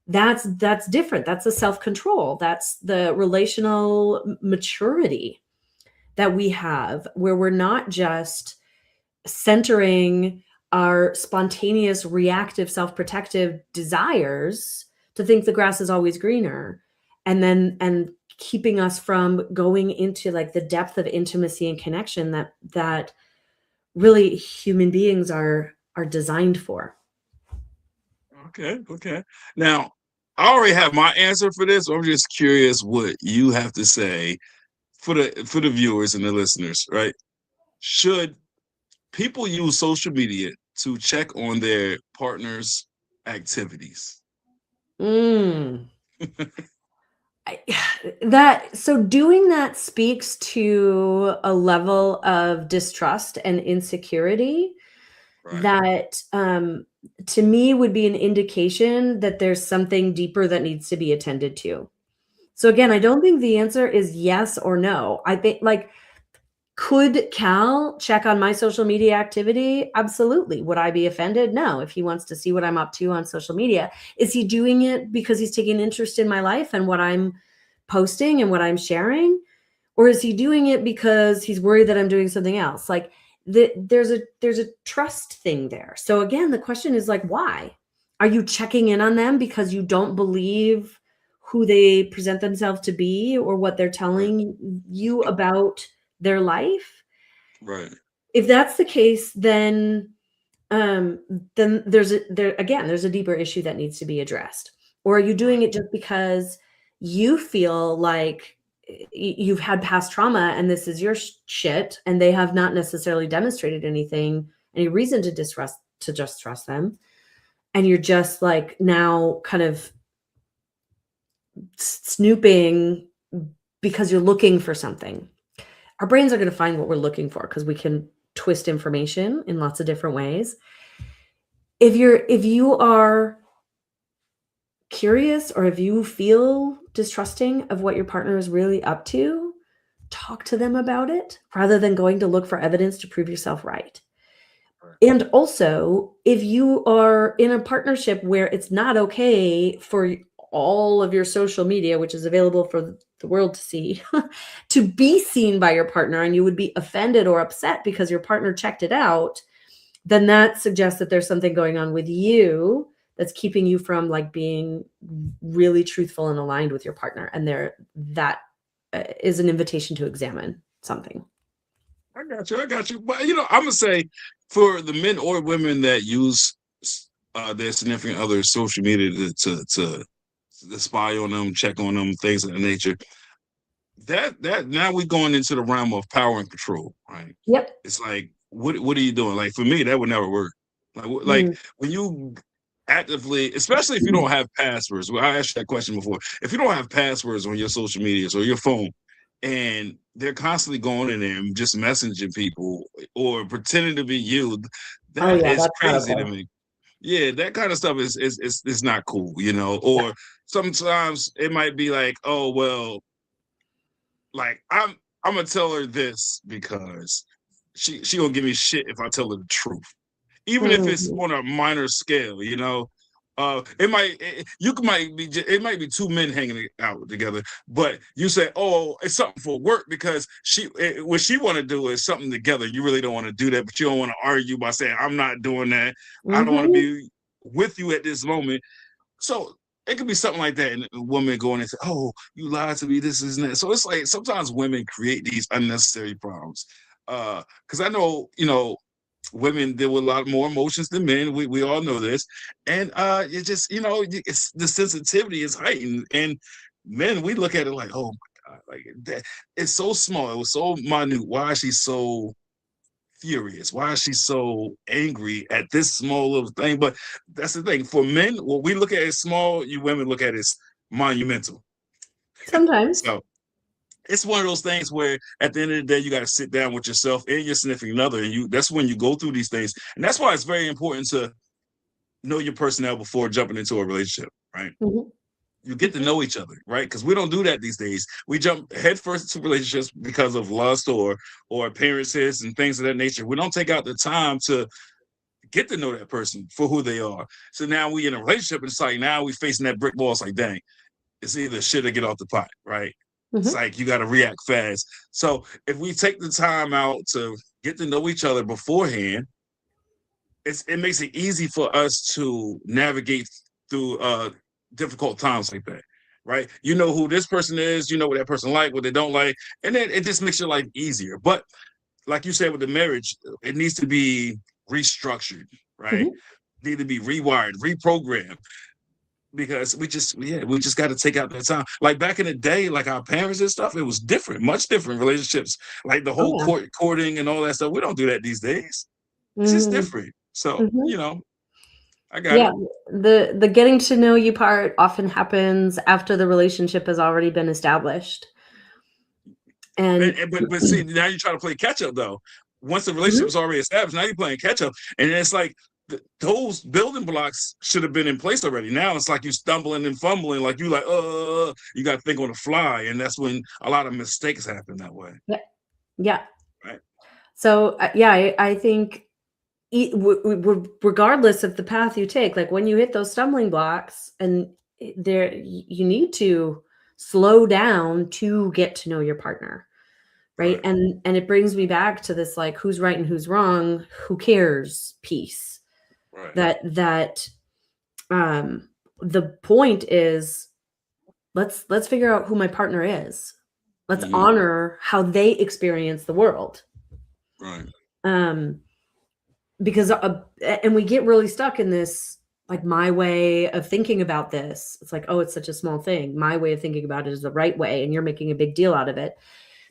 That's different. That's the self-control. That's the relational maturity that we have, where we're not just centering our spontaneous reactive self-protective desires to think the grass is always greener, and keeping us from going into like the depth of intimacy and connection that really human beings are designed for. Okay. Now, I already have my answer for this. I'm just curious what you have to say for the viewers and the listeners, right? Should people use social media to check on their partner's activities? Mm. So doing that speaks to a level of distrust and insecurity Right. that to me would be an indication that there's something deeper that needs to be attended to. So again, I don't think the answer is yes or no. I think like, could Cal check on my social media activity? Absolutely. Would I be offended? No. If he wants to see what I'm up to on social media, is he doing it because he's taking interest in my life and what I'm posting and what I'm sharing? Or is he doing it because he's worried that I'm doing something else? Like there's a trust thing there. So again, the question is like, why? Are you checking in on them because you don't believe who they present themselves to be or what they're Right. telling you about their life? Right. If that's the case, then there's a deeper issue that needs to be addressed. Or are you doing Right. it just because you feel like you've had past trauma and this is your shit and they have not necessarily demonstrated any reason to just trust them, and you're just like now kind of snooping because you're looking for something? Our brains are going to find what we're looking for because we can twist information in lots of different ways. If you are curious or if you feel distrusting of what your partner is really up to, talk to them about it rather than going to look for evidence to prove yourself right. Right. And also, if you are in a partnership where it's not okay for all of your social media, which is available for the world to see, to be seen by your partner, and you would be offended or upset because your partner checked it out, then that suggests that there's something going on with you that's keeping you from like being really truthful and aligned with your partner. And that is an invitation to examine something. I got you. But I'm gonna say for the men or women that use their significant other's social media to spy on them, check on them, things of that nature. That now we're going into the realm of power and control, right? Yep. It's like, what are you doing? Like for me, that would never work. Like Mm. when you actively, especially if you don't have passwords. Well, I asked you that question before. If you don't have passwords on your social medias or your phone, and they're constantly going in there and just messaging people or pretending to be you, Oh that yeah, is that's not crazy to okay. me. Yeah, that kind of stuff is not cool, Or sometimes it might be like, oh well, like I'm gonna tell her this because she gonna give me shit if I tell her the truth, even if it's Mhm. on a minor scale. It might be two men hanging out together, but you say, oh, it's something for work because what she want to do is something together. You really don't want to do that, but you don't want to argue by saying I'm not doing that. I don't want to Mhm. be with you at this moment. So it could be something like that, and a woman going and say, "Oh, you lied to me. This is that." So it's like sometimes women create these unnecessary problems. Because I know, women deal with a lot more emotions than men. We all know this, and it just, it's the sensitivity is heightened, and men we look at it like, "Oh my god, like that." It's so small. It was so minute. Why is she so furious? Why is she so angry at this small little thing? But that's the thing. For men, what we look at as small, you women look at as monumental. Sometimes. So it's one of those things where at the end of the day, you got to sit down with yourself and your significant other, and that's when you go through these things. And that's why it's very important to know your personnel before jumping into a relationship, right? Mhm. You get to know each other, right? Because we don't do that these days. We jump headfirst into relationships because of lust or appearances and things of that nature. We don't take out the time to get to know that person for who they are. So now we in a relationship, and it's like now we facing that brick wall. It's like, dang, it's either shit or get off the pot, right? It's Mhm. like you got to react fast. So if we take the time out to get to know each other beforehand, it makes it easy for us to navigate through difficult times like that. right? You know who this person is, you know what that person like, what they don't like, and then it just makes your life easier. But like you said with the marriage, it needs to be restructured, right? Mhm. Need to be rewired, reprogrammed, because we just got to take out that time. Like back in the day, like our parents and stuff, it was different, much different relationships. Like the Oh whole yeah. courting and all that stuff. We don't do that these days. It's just Mhm. different. So Mhm. I got Yeah, it. the getting to know you part often happens after the relationship has already been established. And But see, now you try to play catch up though. Once the relationship Mhm. is already established, now you're playing catch up, and it's like those building blocks should have been in place already. Now it's like you stumbling and fumbling, like you like, you got to think on the fly, and that's when a lot of mistakes happen that way, Yeah. Yeah. right? So, yeah, I think regardless of the path you take, like when you hit those stumbling blocks and you need to slow down to get to know your partner, right? Right. And it brings me back to this, like, who's right and who's wrong, who cares piece. Right. That um the point is, let's figure out who my partner is. Let's Mm-hmm. honor how they experience the world. Right. Um because and we get really stuck in this, like, my way of thinking about this. It's like, oh, it's such a small thing. My way of thinking about it is the right way, and you're making a big deal out of it.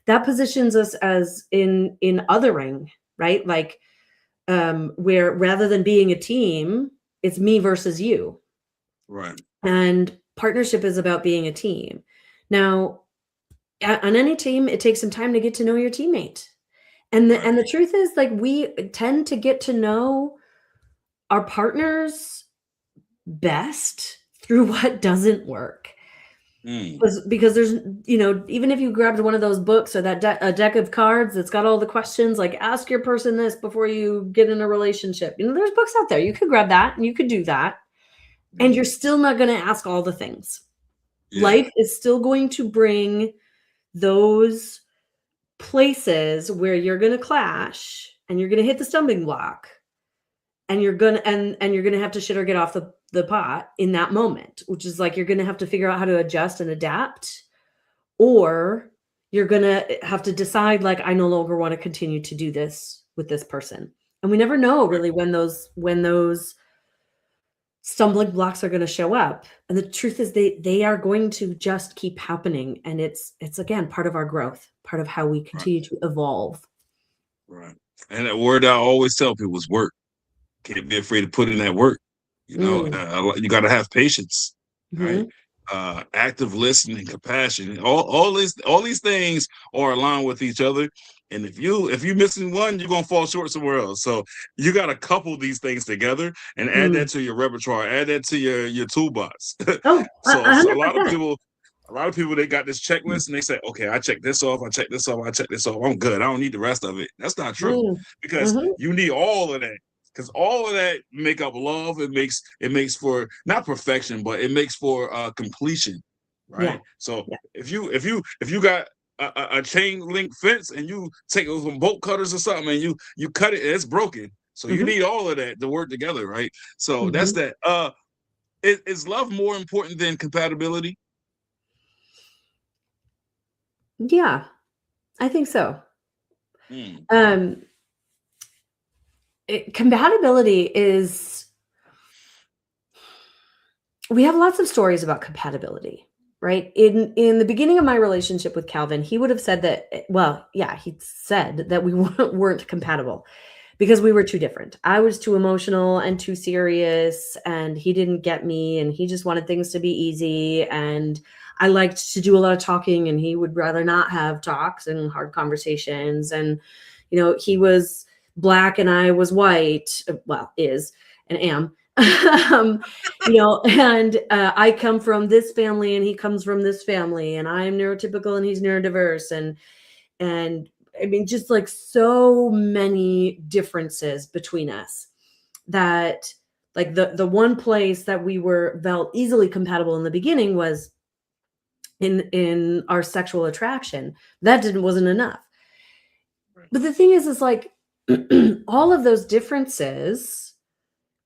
That positions us as in othering, right? Like, where rather than being a team, it's me versus you. Right. And partnership is about being a team. Now, on any team, it takes some time to get to know your teammate. Right. And the truth is, like, we tend to get to know our partners best through what doesn't work. Mm. Because there's, even if you grabbed one of those books or that a deck of cards that's got all the questions, like, ask your person this before you get in a relationship. There's books out there. You could grab that and you could do that. And Mm. you're still not going to ask all the things. Yeah. Life is still going to bring those places where you're going to clash and you're going to hit the stumbling block, and you're gonna have to shit or get off the pot in that moment, which is like, you're gonna have to figure out how to adjust and adapt, or you're gonna have to decide, like, I no longer want to continue to do this with this person. And we never know Right. really when those stumbling blocks are going to show up. And the truth is, they are going to just keep happening, and it's again part of our growth, part of how we Right. continue to evolve. Right. And that word I always tell people is work. Can't be afraid to put in that work. Mm. You got to have patience, right? Mhm. Active listening, compassion. All these things are aligned with each other. And if you missing one, you're gonna fall short somewhere else. So you got to couple these things together and add Mm. that to your repertoire. Add that to your toolbox. Oh, So a lot of 100%. people. A lot of people, they got this checklist and they say, okay, I check this off, I check this off, I check this off. I'm good. I don't need the rest of it. That's not true, Mm. because Mhm. you need all of that, because all of that make up love. It makes for not perfection, but it makes for completion, Yeah. right? So Yeah. if you got a chain link fence and you take some bolt cutters or something and you cut it and it's broken, so you Mhm. need all of that to work together, right? So that's Mhm. that. Is love more important than compatibility? Yeah, I think so. Mm. Um, compatibility is, we have lots of stories about compatibility, right? In the beginning of my relationship with Calvin, he would have said that, well, yeah, he said that we weren't compatible because we were too different. I was too emotional and too serious, and he didn't get me, and he just wanted things to be easy, and I liked to do a lot of talking, and he would rather not have talks and hard conversations. And he was black and I was white, well, is and am. um, and I come from this family and he comes from this family, and I'm neurotypical and he's neurodiverse, and I mean, just like so many differences between us, that, like, the one place that we felt easily compatible in the beginning was in our sexual attraction. That wasn't enough. Right. But the thing is like, all of those differences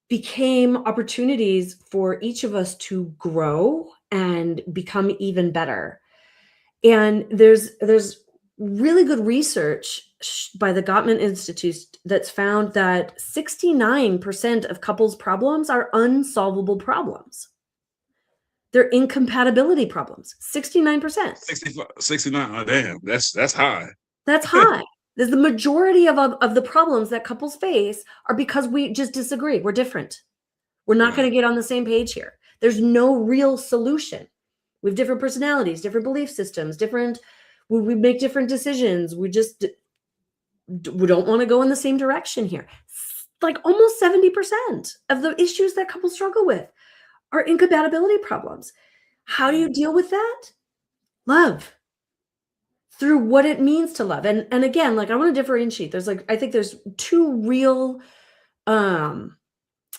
became opportunities for each of us to grow and become even better. And there's really good research by the Gottman Institute that's found that 69% of couples' problems are unsolvable problems. They're incompatibility problems. 69%. 69. Oh, damn, that's high. That's high. There's the majority of the problems that couples face are because we just disagree. We're different. We're not going to get on the same page here. There's no real solution. We have different personalities, different belief systems, we make different decisions. We don't want to go in the same direction here. Like almost 70% of the issues that couples struggle with are incompatibility problems. How do you deal with that? Love. Through what it means to love. And again, like I want to differentiate. I think there's two real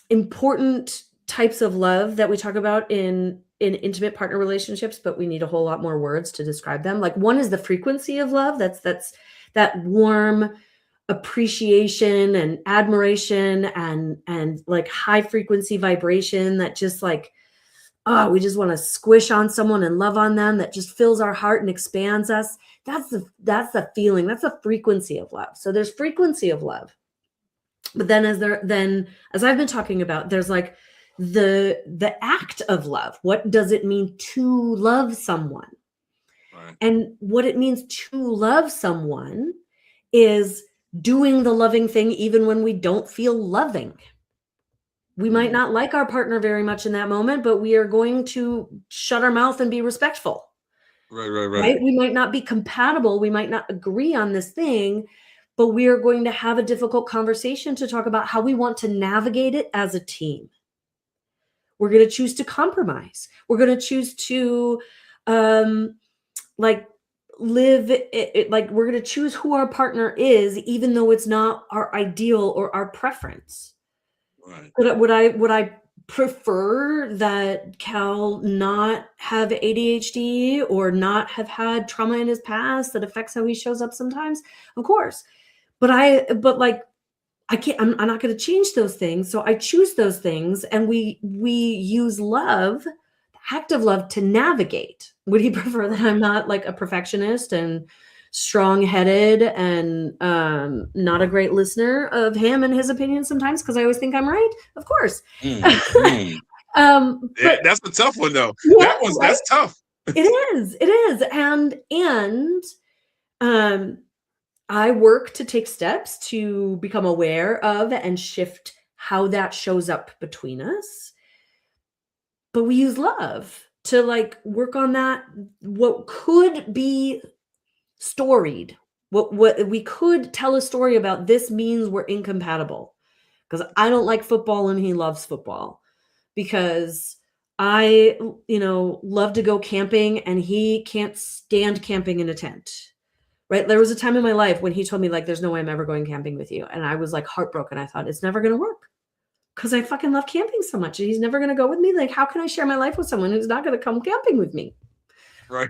important types of love that we talk about in intimate partner relationships, but we need a whole lot more words to describe them. Like one is the frequency of love. That's that warm appreciation and admiration and like high frequency vibration that just like, we just want to squish on someone and love on them. That just fills our heart and expands us. That's the feeling. That's the frequency of love. So there's frequency of love. But then as I've been talking about, there's like the act of love. What does it mean to love someone? Right. And what it means to love someone is doing the loving thing even when we don't feel loving. We might not like our partner very much in that moment, but we are going to shut our mouth and be respectful. Right? We might not be compatible. We might not agree on this thing, but we are going to have a difficult conversation to talk about how we want to navigate it as a team. We're going to choose to compromise. We're going to choose to live it, like we're going to choose who our partner is, even though it's not our ideal or our preference. Right. Would I prefer that Cal not have ADHD or not have had trauma in his past that affects how he shows up sometimes? Of course. But I can't, I'm not going to change those things. So I choose those things and we use love, the act of love, to navigate. Would he prefer that I'm not like a perfectionist and strong-headed and not a great listener of him and his opinions sometimes because I always think I'm right? Of course. But that's a tough one though. Yeah, that's tough. It is. And I work to take steps to become aware of and shift how that shows up between us. But we use love to like work on that, what could be storied, what we could tell a story about. This means we're incompatible because I don't like football and he loves football, because I love to go camping and he can't stand camping in a tent. Right? There was a time in my life when he told me like, there's no way I'm ever going camping with you. And I was like heartbroken. I thought it's never going to work because I fucking love camping so much. And he's never going to go with me. Like, how can I share my life with someone who's not going to come camping with me? Right.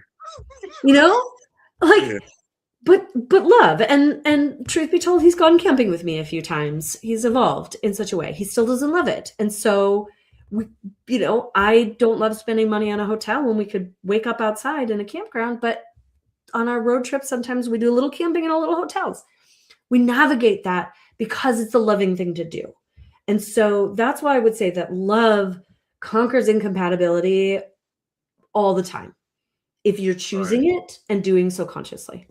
Like, yeah. but love. And truth be told, he's gone camping with me a few times. He's evolved in such a way. He still doesn't love it. And so I don't love spending money on a hotel when we could wake up outside in a campground, but on our road trips, sometimes we do a little camping in a little hotels. We navigate that because it's a loving thing to do. And so that's why I would say that love conquers incompatibility all the time, if you're choosing it and doing so consciously.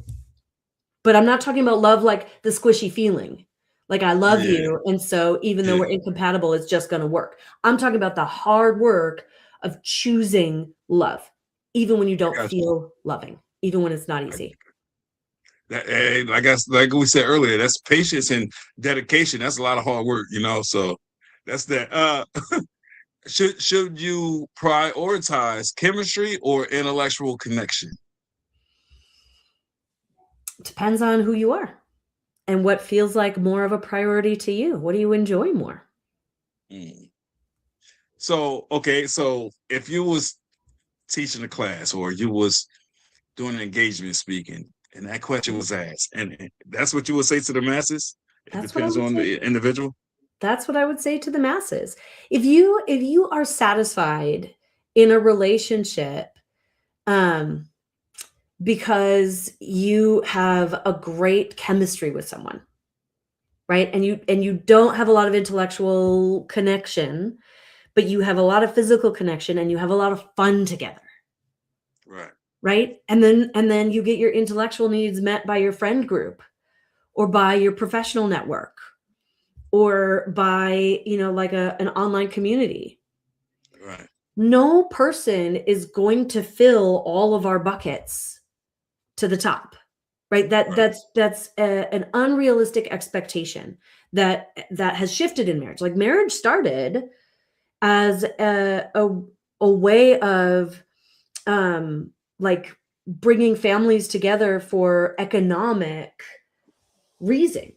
But I'm not talking about love like the squishy feeling, like I love you, and so even though we're incompatible, it's just going to work. I'm talking about the hard work of choosing love, even when you don't feel loving. Even when it's not easy. I guess, like we said earlier, that's patience and dedication. That's a lot of hard work, so that's that. Should you prioritize chemistry or intellectual connection? Depends on who you are and what feels like more of a priority to you. What do you enjoy more? So if you was teaching a class or you was doing an engagement speaking, and that question was asked, and that's what you would say to the masses? It depends on the individual. That's what I would say to the masses. If you are satisfied in a relationship because you have a great chemistry with someone, right? And you don't have a lot of intellectual connection, but you have a lot of physical connection and you have a lot of fun together. Right? And then you get your intellectual needs met by your friend group or by your professional network or by, like an online community. Right. No person is going to fill all of our buckets to the top, right? That's an unrealistic expectation that has shifted in marriage. Like marriage started as a way of like bringing families together for economic reasons,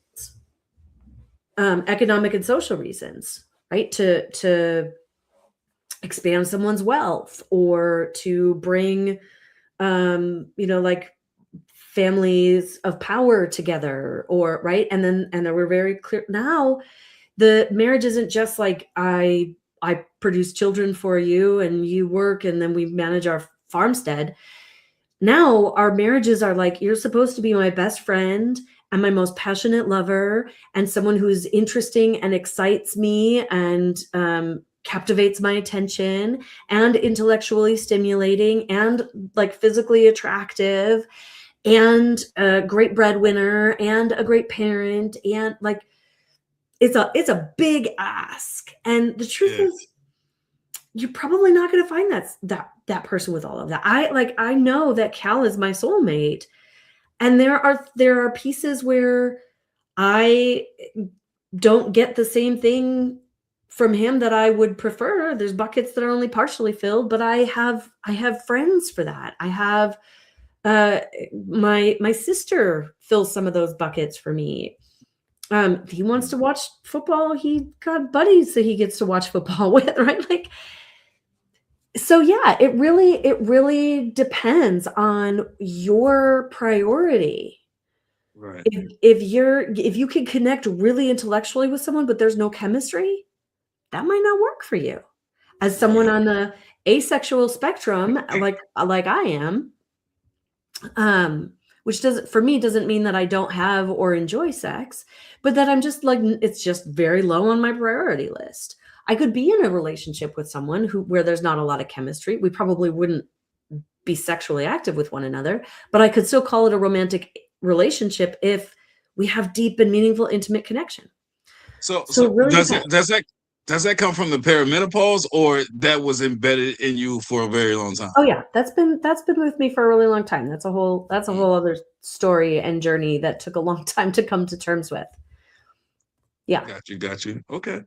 economic and social reasons, right? To expand someone's wealth or to bring, like families of power together, or right. And then we're very clear now. The marriage isn't just like I produce children for you and you work and then we manage our farmstead. Now our marriages are like, you're supposed to be my best friend and my most passionate lover and someone who's interesting and excites me and captivates my attention and intellectually stimulating and like physically attractive and a great breadwinner and a great parent. And like, it's a big ask. And the truth is, you're probably not going to find that person with all of that. I know that Cal is my soulmate, and there are pieces where I don't get the same thing from him that I would prefer. There's buckets that are only partially filled, but I have friends for that. I have my sister fills some of those buckets for me. If he wants to watch football, he got buddies that he gets to watch football with, right? Like, so yeah, it really depends on your priority. Right. If you can connect really intellectually with someone, but there's no chemistry, that might not work for you. As someone on the asexual spectrum, like I am, which doesn't mean that I don't have or enjoy sex, but that I'm just like, it's just very low on my priority list. I could be in a relationship with someone where there's not a lot of chemistry. We probably wouldn't be sexually active with one another, but I could still call it a romantic relationship if we have deep and meaningful, intimate connection. So really does that come from the perimenopause, or that was embedded in you for a very long time? Oh yeah, that's been with me for a really long time. That's a whole other story and journey that took a long time to come to terms with. Yeah. Got you. Okay.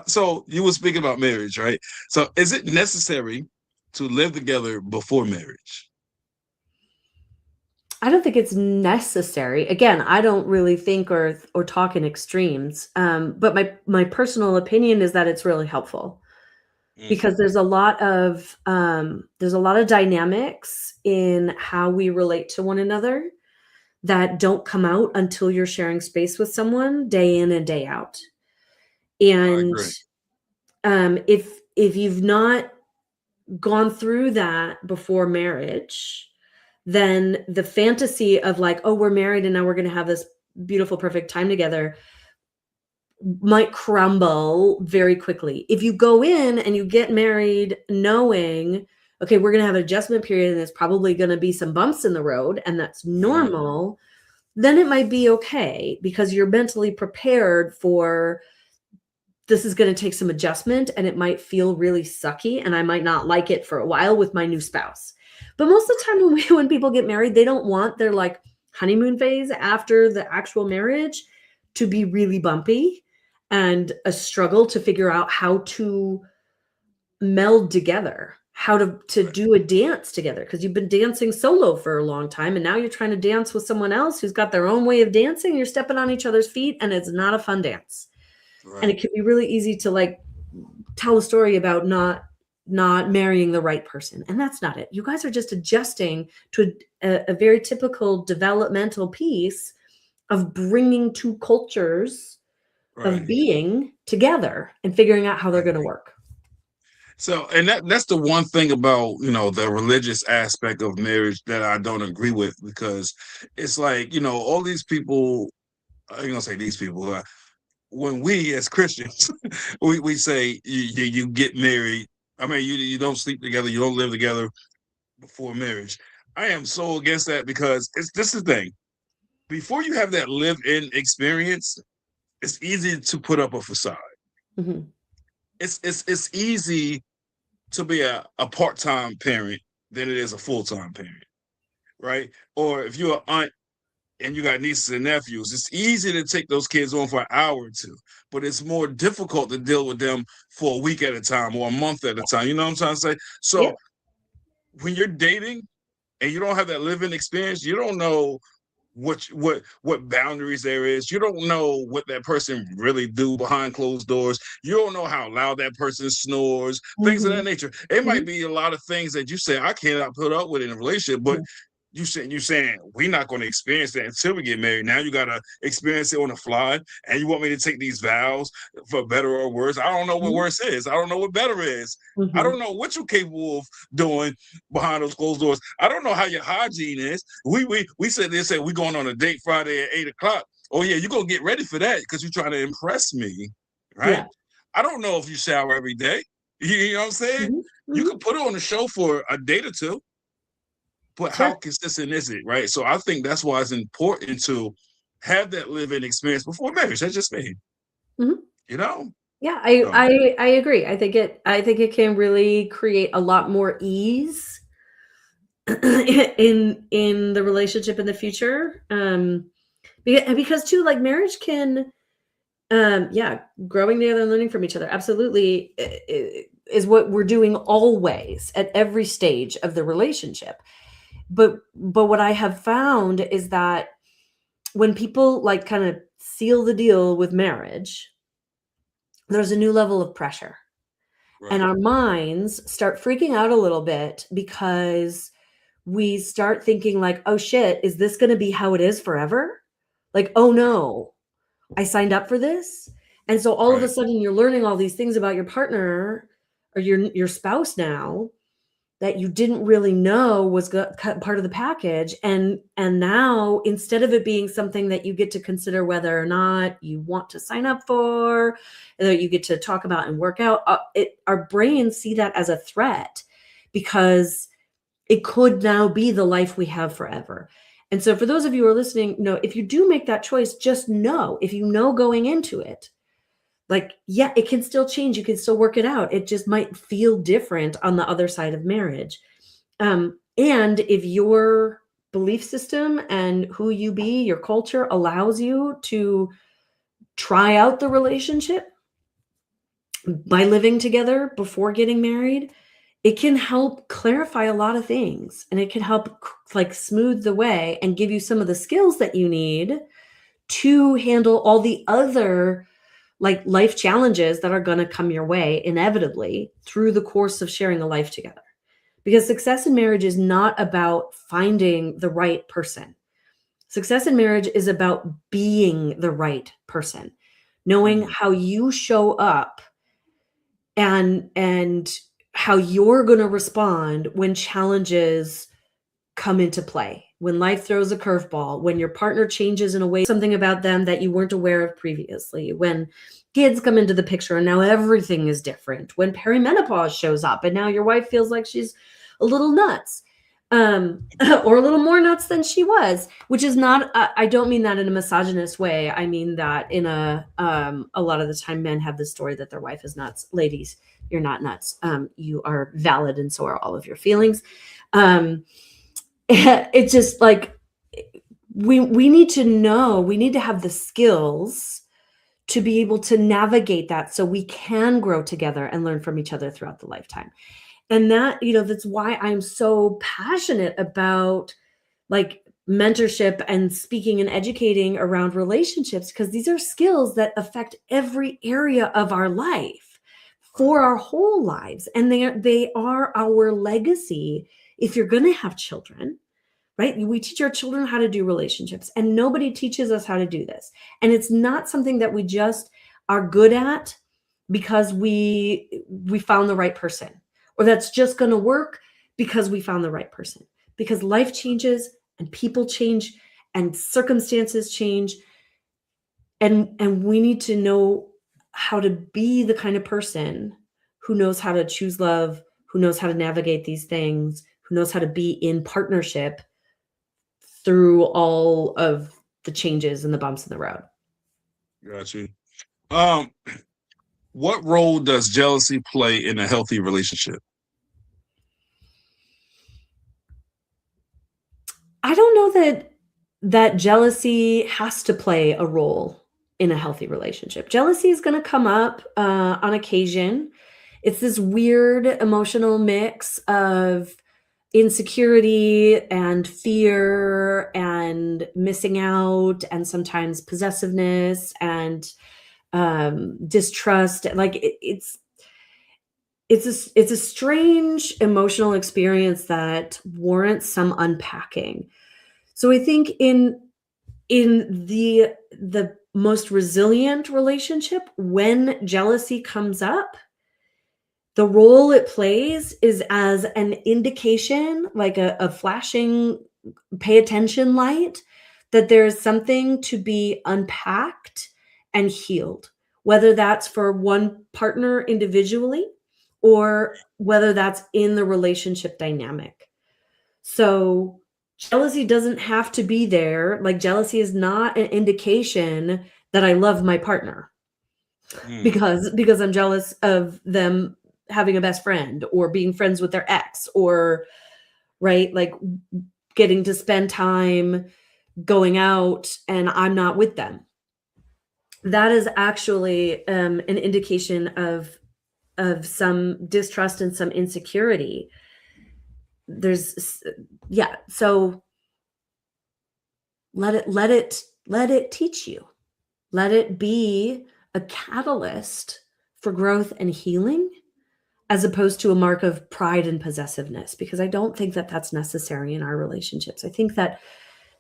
So you were speaking about marriage, right? So is it necessary to live together before marriage? I don't think it's necessary. Again, I don't really think or talk in extremes. But my personal opinion is that it's really helpful because there's a lot of dynamics in how we relate to one another that don't come out until you're sharing space with someone day in and day out. And if you've not gone through that before marriage, then the fantasy of like, oh, we're married and now we're going to have this beautiful, perfect time together might crumble very quickly. If you go in and you get married knowing, okay, we're going to have an adjustment period and there's probably going to be some bumps in the road and that's normal, then it might be okay because you're mentally prepared for this is going to take some adjustment and it might feel really sucky and I might not like it for a while with my new spouse. But most of the time when people get married, they don't want their like honeymoon phase after the actual marriage to be really bumpy and a struggle to figure out how to meld together, how to do a dance together, because you've been dancing solo for a long time and now you're trying to dance with someone else who's got their own way of dancing. You're stepping on each other's feet and it's not a fun dance. And it can be really easy to like tell a story about not marrying the right person. And that's not it. You guys are just adjusting to a very typical developmental piece of bringing two cultures of being together and figuring out how they're going to work. So, and that's the one thing about, the religious aspect of marriage that I don't agree with, because it's like, all these people, I ain't gonna say these people, when we as Christians, we say you get married. I mean, you don't sleep together, you don't live together before marriage. I am so against that, because this is the thing. Before you have that live-in experience, it's easy to put up a facade. Mhm. It's easy to be a part-time parent than it is a full-time parent, right? Or if you're an aunt and you got nieces and nephews, it's easy to take those kids on for an hour or two, but it's more difficult to deal with them for a week at a time or a month at a time. You know what I'm trying to say? Yeah. So when you're dating and you don't have that living experience, you don't know what boundaries there is. You don't know what that person really do behind closed doors. You don't know how loud that person snores, things of that Mhm. nature. It might Mhm. be a lot of things that you say I cannot put up with in a relationship, but Yeah. you saying we're not going to experience that until we get married. Now you got to experience it on the fly, and you want me to take these vows for better or worse. I don't know what Mhm. worse is. I don't know what better is. I don't Mhm. know what you're capable of doing behind those closed doors. I don't know how your hygiene is. We said they said we going on a date Friday at 8 o'clock. Oh yeah, you're gonna get ready for that because you're trying to impress me, right? Yeah. I don't know if you shower every day. You know what I'm saying? Mhm. You Mhm. can put it on the show for a date or two, but how Sure. consistent is it, right? So I think that's why it's important to have that living experience before marriage. That's just me, Mhm. you know. Yeah, I So I I agree. I think it can really create a lot more ease in the relationship in the future. Because too, like marriage can, yeah, growing together and learning from each other absolutely is what we're doing always at every stage of the relationship. But what I have found is that when people like kind of seal the deal with marriage, there's a new level of pressure. And right, our minds start freaking out a little bit because we start thinking like, "Oh shit, is this gonna be how it is forever?" Like, "Oh right, no, I signed up for this?" And so all of a right. sudden you're learning all these things about your partner or your spouse now that you didn't really know was part of the package, and now instead of it being something that you get to consider whether or not you want to sign up for, that you get to talk about and work out, our brains see that as a threat because it could now be the life we have forever. And so for those of you who are listening, if you do make that choice, just know, if you know going into it, like, yeah, it can still change. You can still work it out. It just might feel different on the other side of marriage. And if your belief system and who you be, your culture allows you to try out the relationship by living together before getting married, it can help clarify a lot of things and it can help like smooth the way and give you some of the skills that you need to handle all the other like life challenges that are going to come your way inevitably through the course of sharing a life together. Because success in marriage is not about finding the right person. Success in marriage is about being the right person, knowing Mm, how you show up and how you're going to respond when challenges come into play, when life throws a curveball, when your partner changes in a way, something about them that you weren't aware of previously, when kids come into the picture and now everything is different, when perimenopause shows up and now your wife feels like she's a little nuts, or a little more nuts than she was, which is not, I don't mean that in a misogynist way. I mean that in a lot of the time men have the story that their wife is nuts. Ladies, you're not nuts. You are valid, and so are all of your feelings. Um, it's just like we need to know, we need to have the skills to be able to navigate that so we can grow together and learn from each other throughout the lifetime. And that, that's why I'm so passionate about like mentorship and speaking and educating around relationships, because these are skills that affect every area of our life right, for our whole lives, and they are our legacy if you're going to have children, right? We teach our children how to do relationships, and nobody teaches us how to do this. And it's not something that we just are good at because we found the right person, or that's just going to work because we found the right person. Because life changes and people change and circumstances change, and we need to know how to be the kind of person who knows how to choose love, who knows how to navigate these things, who knows how to be in partnership through all of the changes and the bumps in the road. Got you. What role does jealousy play in a healthy relationship? I don't know that jealousy has to play a role in a healthy relationship. Jealousy is going to come up on occasion. It's this weird emotional mix of insecurity and fear and missing out, and sometimes possessiveness and distrust. Like it's a strange emotional experience that warrants some unpacking. So I think in the most resilient relationship, when jealousy comes up, the role it plays is as an indication, like a flashing pay attention light, that there's something to be unpacked and healed, whether that's for one partner individually or whether that's in the relationship dynamic. So jealousy doesn't have to be there. Like, jealousy is not an indication that I love my partner because I'm jealous of them having a best friend or being friends with their ex, or right, like getting to spend time going out and I'm not with them. That is actually an indication of some distrust and some insecurity. So let it teach you. Let it be a catalyst for growth and healing, as opposed to a mark of pride and possessiveness, because I don't think that that's necessary in our relationships. I think that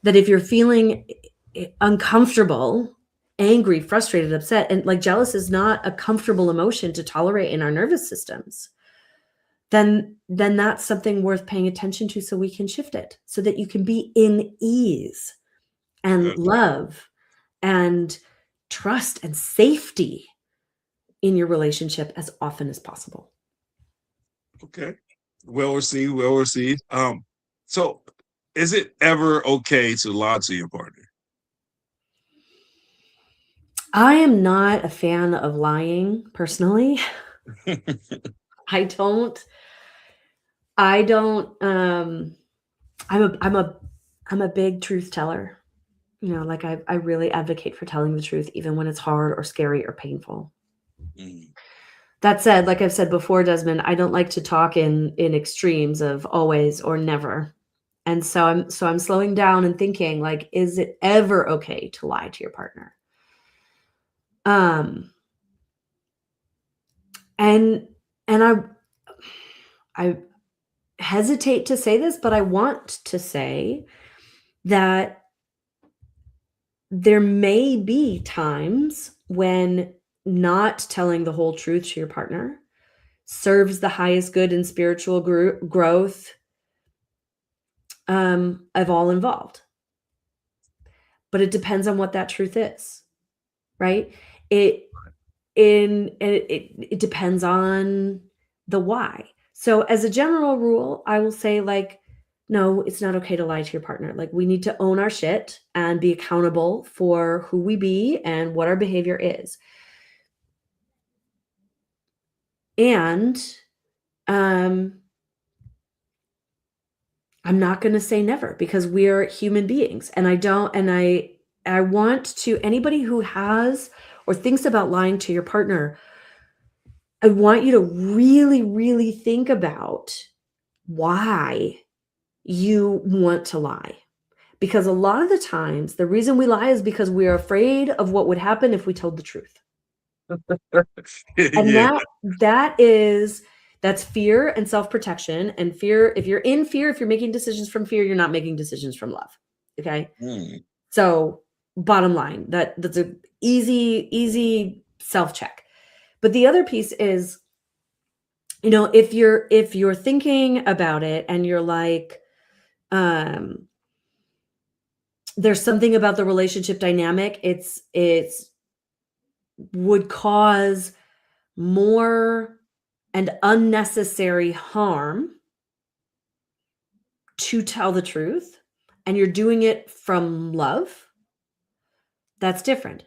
if you're feeling uncomfortable, angry, frustrated, upset, and like jealous is not a comfortable emotion to tolerate in our nervous systems, then that's something worth paying attention to, so we can shift it so that you can be in ease and love and trust and safety in your relationship as often as possible. Okay. Well received. So is it ever okay to lie to your partner? I am not a fan of lying personally. I don't I'm a big truth teller. You know, like I really advocate for telling the truth even when it's hard or scary or painful. That said, like I've said before, Desmond, I don't like to talk in extremes of always or never. And so I'm slowing down and thinking, like, is it ever okay to lie to your partner? And I hesitate to say this, but I want to say that there may be times when not telling the whole truth to your partner serves the highest good and spiritual growth of all involved. But it depends on what that truth is, right? It depends on the why. So as a general rule, I will say, like, no, it's not okay to lie to your partner. Like, we need to own our shit and be accountable for who we be and what our behavior is. And I'm not going to say never, because we are human beings, and I want to, anybody who has or thinks about lying to your partner, I want you to really, really think about why you want to lie. Because a lot of the times, the reason we lie is because we are afraid of what would happen if we told the truth. And Yeah. that's fear and self-protection. And fear, if you're in fear, if you're making decisions from fear, you're not making decisions from love. Okay. So bottom line, that's an easy self-check. But the other piece is, if you're thinking about it and you're like, there's something about the relationship dynamic, it's would cause more and unnecessary harm to tell the truth, and you're doing it from love, that's different.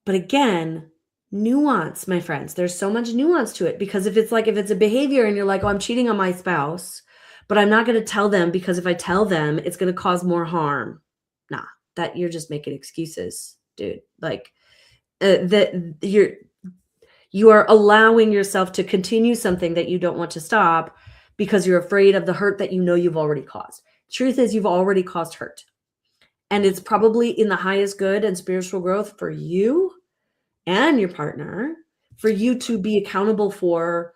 But again, nuance, my friends. There's so much nuance to it, because if it's a behavior and you're like, oh, I'm cheating on my spouse, but I'm not going to tell them because if I tell them, it's going to cause more harm. Nah, that you're just making excuses, dude. Like that you are allowing yourself to continue something that you don't want to stop because you're afraid of the hurt that you've already caused. Truth is, you've already caused hurt. And it's probably in the highest good and spiritual growth for you and your partner, for you to be accountable for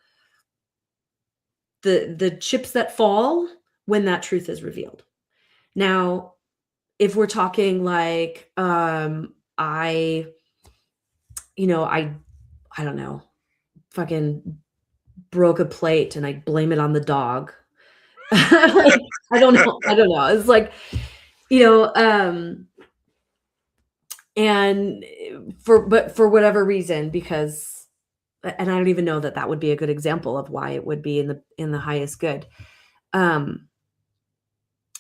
the chips that fall when that truth is revealed. Now, if we're talking like, I don't know, fucking broke a plate and I blame it on the dog. Like, I don't know. It's like, and for whatever reason, because, and I don't even know that would be a good example of why it would be in the highest good.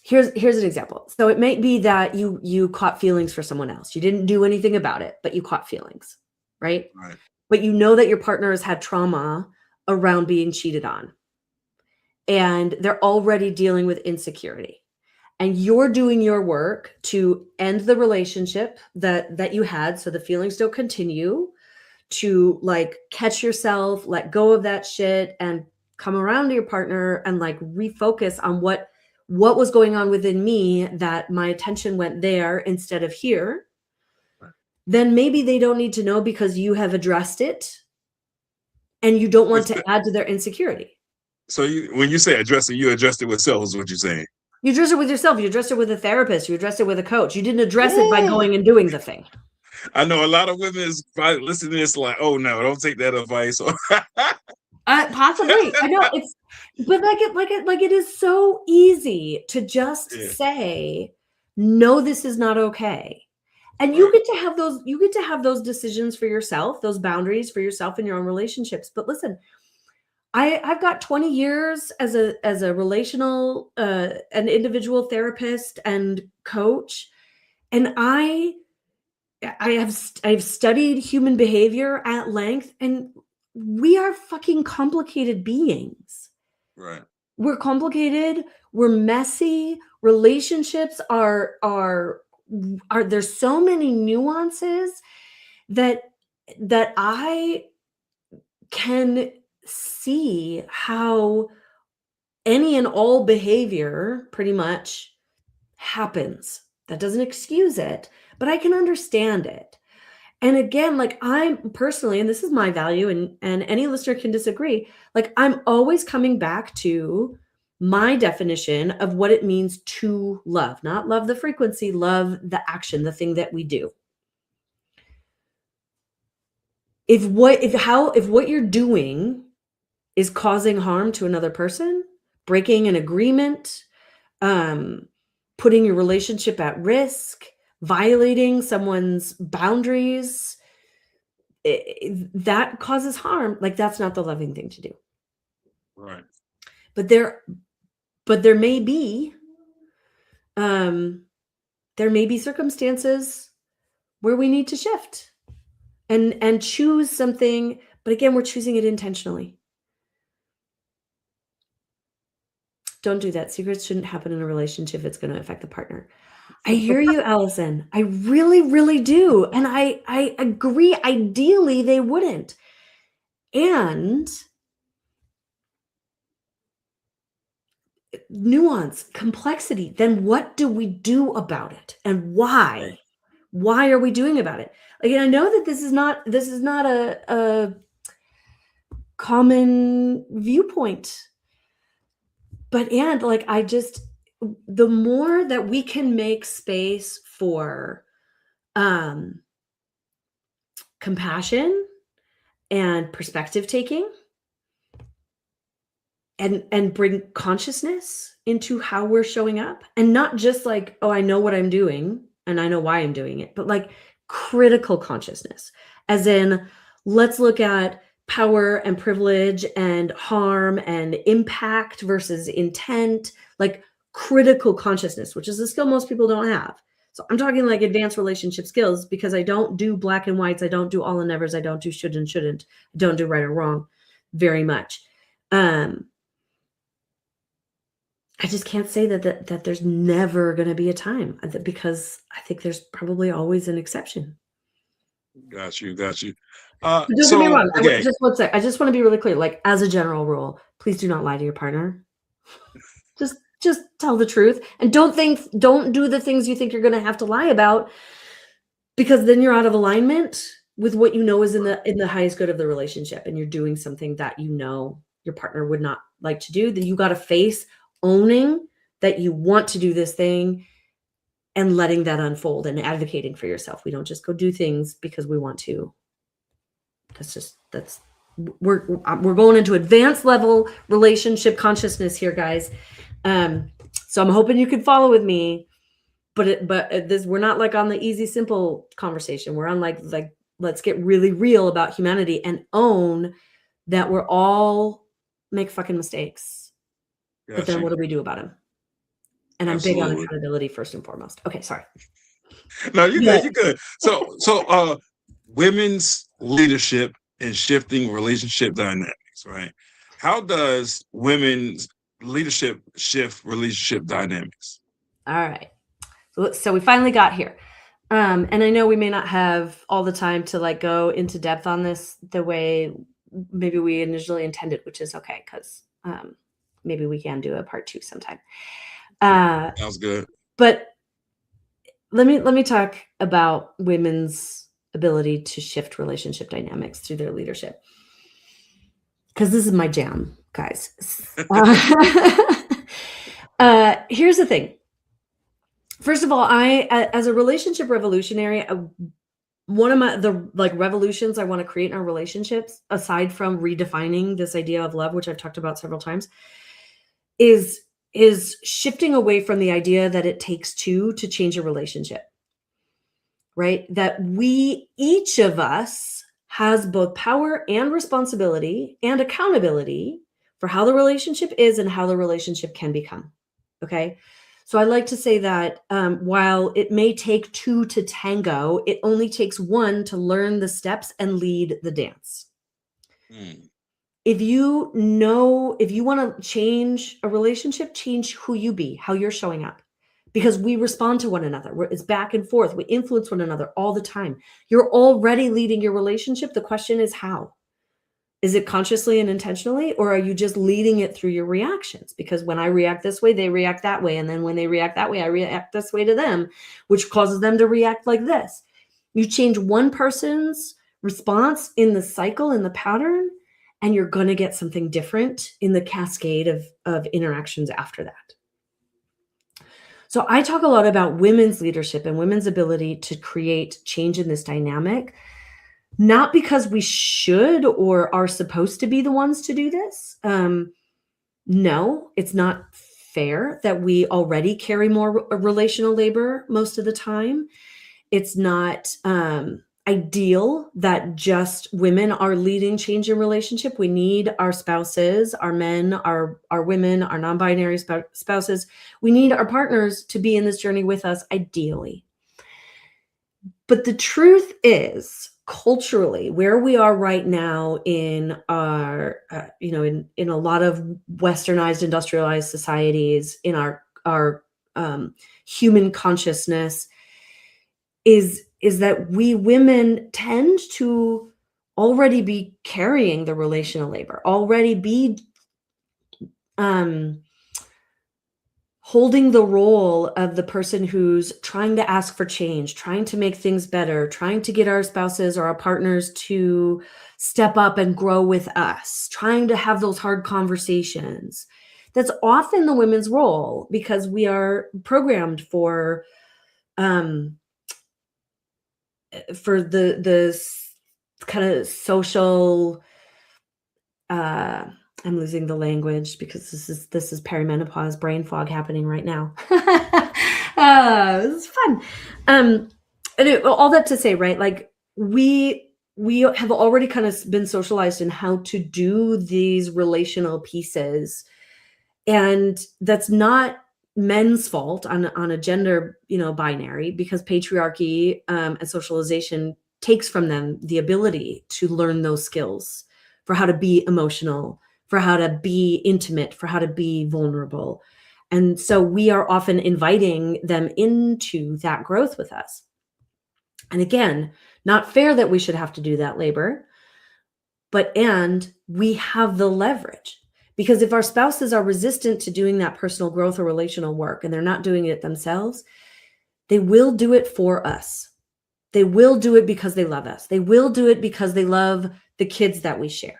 Here's an example. So it might be that you caught feelings for someone else. You didn't do anything about it, but you caught feelings, right? Right. But you know that your partner has had trauma around being cheated on, and they're already dealing with insecurity. And you're doing your work to end the relationship that you had, so the feelings don't continue, to like catch yourself, let go of that shit, and come around to your partner and like refocus on what was going on within me, that my attention went there instead of here. Then maybe they don't need to know, because you have addressed it and you don't want to add to their insecurity. So when you say address it, you addressed it with self, is what you're saying. You address it with yourself. You address it with a therapist. You address it with a coach. You didn't address it by going and doing the thing. I know a lot of women is probably listening to this like, oh no, don't take that advice. Possibly. I know but it is so easy to just say, no, this is not okay. And you get to have those decisions for yourself, those boundaries for yourself in your own relationships. But listen, I've got 20 years as a relational, an individual therapist and coach, and I've studied human behavior at length, and we are fucking complicated beings. Right. We're complicated. We're messy. Relationships are there's so many nuances that I can see how any and all behavior pretty much happens. That doesn't excuse it, but I can understand it. And again, like, I'm personally, and this is my value, and any listener can disagree, like, I'm always coming back to my definition of what it means to love, not love the frequency, love the action, the thing that we do. If what you're doing is causing harm to another person, breaking an agreement, putting your relationship at risk, violating someone's boundaries, that causes harm. Like, that's not the loving thing to do. Right. But there may be circumstances where we need to shift and choose something. But again, we're choosing it intentionally. Don't do that. Secrets shouldn't happen in a relationship if it's going to affect the partner. I hear you, Allison. I really, really do. And I agree. Ideally, they wouldn't. And nuance, complexity. Then what do we do about it? And why? Why are we doing about it? Again, I know that this is not a common viewpoint. But the more that we can make space for compassion and perspective taking and bring consciousness into how we're showing up, and not just like, oh, I know what I'm doing and I know why I'm doing it, but like critical consciousness, as in, let's look at power and privilege and harm and impact versus intent, like critical consciousness, which is a skill most people don't have. So I'm talking like advanced relationship skills, because I don't do black and whites, I don't do all and nevers, I don't do should and shouldn't, I don't do right or wrong very much. I just can't say that there's never going to be a time, because I think there's probably always an exception. Got you. Got you. But don't get me wrong. Okay. Just one sec. I just want to be really clear. Like, as a general rule, please do not lie to your partner. Just tell the truth, and don't do the things you think you're going to have to lie about, because then you're out of alignment with what you know is in the highest good of the relationship, and you're doing something that you know your partner would not like to do. That you got to face owning that you want to do this thing and letting that unfold and advocating for yourself. We don't just go do things because we want to. We're going into advanced level relationship consciousness here, guys. So I'm hoping you can follow with me, but we're not like on the easy, simple conversation. We're on like let's get really real about humanity and own that we're all make fucking mistakes. But then what do we do about them? And I'm big on accountability first and foremost. Okay, sorry. No, you're good. You're good. So women's leadership and shifting relationship dynamics, right? How does women's leadership shift relationship dynamics? All right. So we finally got here. And I know we may not have all the time to like go into depth on this the way maybe we initially intended, which is okay, because maybe we can do a part 2 sometime. Sounds good. But let me talk about women's ability to shift relationship dynamics through their leadership, because this is my jam, guys. Here's the thing. First of all, I, as a relationship revolutionary, one of the revolutions I want to create in our relationships, aside from redefining this idea of love, which I've talked about several times, is shifting away from the idea that it takes two to change a relationship, right? That each of us has both power and responsibility and accountability for how the relationship is and how the relationship can become. Okay. So I like to say that while it may take two to tango, it only takes one to learn the steps and lead the dance. If you want to change a relationship, change who you be, how you're showing up, because we respond to one another. It's back and forth. We influence one another all the time. You're already leading your relationship. The question is how. Is it consciously and intentionally, or are you just leading it through your reactions? Because when I react this way, they react that way. And then when they react that way, I react this way to them, which causes them to react like this. You change one person's response in the cycle, in the pattern, and you're going to get something different in the cascade of interactions after that. So I talk a lot about women's leadership and women's ability to create change in this dynamic. Not because we should or are supposed to be the ones to do this. No, it's not fair that we already carry more relational labor most of the time. It's not ideal that just women are leading change in relationship. We need our spouses, our men, our women, our non-binary spouses. We need our partners to be in this journey with us, ideally. But the truth is, culturally, where we are right now in our, in a lot of westernized, industrialized societies, in our human consciousness, is that we women tend to already be carrying the relational labor, already be holding the role of the person who's trying to ask for change, trying to make things better, trying to get our spouses or our partners to step up and grow with us, trying to have those hard conversations. That's often the women's role, because we are programmed for the kind of social, I'm losing the language because this is perimenopause brain fog happening right now. This is fun. All that to say, right? Like we have already kind of been socialized in how to do these relational pieces, and that's not men's fault on a gender, binary, because patriarchy and socialization takes from them the ability to learn those skills for how to be emotional, for how to be intimate, for how to be vulnerable. And so we are often inviting them into that growth with us. And again, not fair that we should have to do that labor, and we have the leverage. Because if our spouses are resistant to doing that personal growth or relational work, and they're not doing it themselves, they will do it for us. They will do it because they love us. They will do it because they love the kids that we share.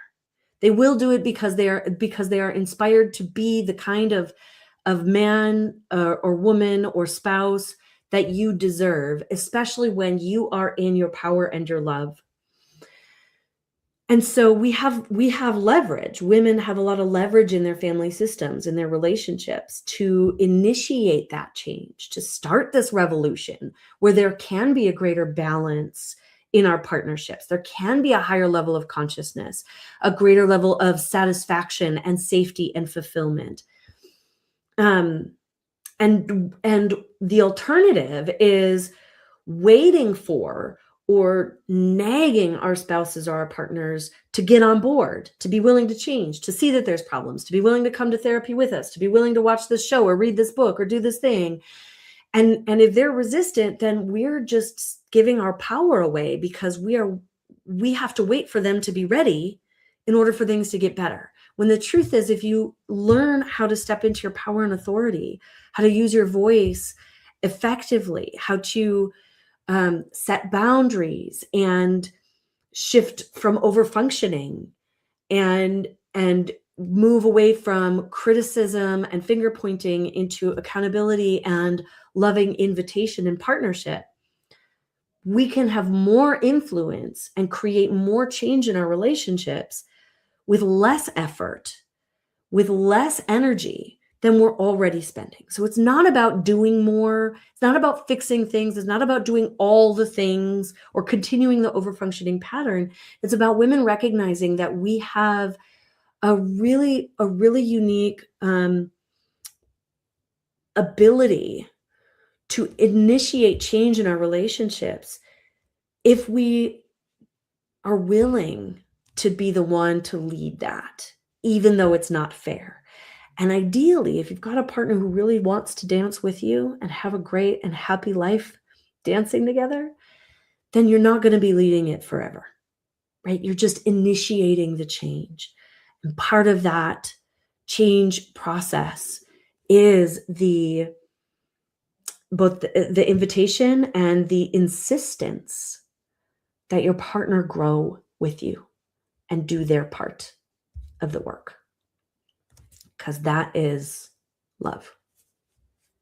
They will do it because they are inspired to be the kind of man or woman or spouse that you deserve, especially when you are in your power and your love. And so we have leverage. Women have a lot of leverage in their family systems, in their relationships, to initiate that change, to start this revolution where there can be a greater balance in our partnerships. There can be a higher level of consciousness, a greater level of satisfaction and safety and fulfillment. And the alternative is waiting for or nagging our spouses or our partners to get on board, to be willing to change, to see that there's problems, to be willing to come to therapy with us, to be willing to watch this show or read this book or do this thing. And if they're resistant, then we're just giving our power away, because we have to wait for them to be ready in order for things to get better. When the truth is, if you learn how to step into your power and authority, how to use your voice effectively, how to set boundaries and shift from overfunctioning and move away from criticism and finger pointing into accountability and loving invitation and partnership, we can have more influence and create more change in our relationships with less effort, with less energy than we're already spending. So it's not about doing more. It's not about fixing things. It's not about doing all the things or continuing the overfunctioning pattern. It's about women recognizing that we have a really unique ability to initiate change in our relationships if we are willing to be the one to lead that, even though it's not fair. And ideally, if you've got a partner who really wants to dance with you and have a great and happy life dancing together, then you're not going to be leading it forever, right? You're just initiating the change. And part of that change process is both the invitation and the insistence that your partner grow with you and do their part of the work. Because that is love.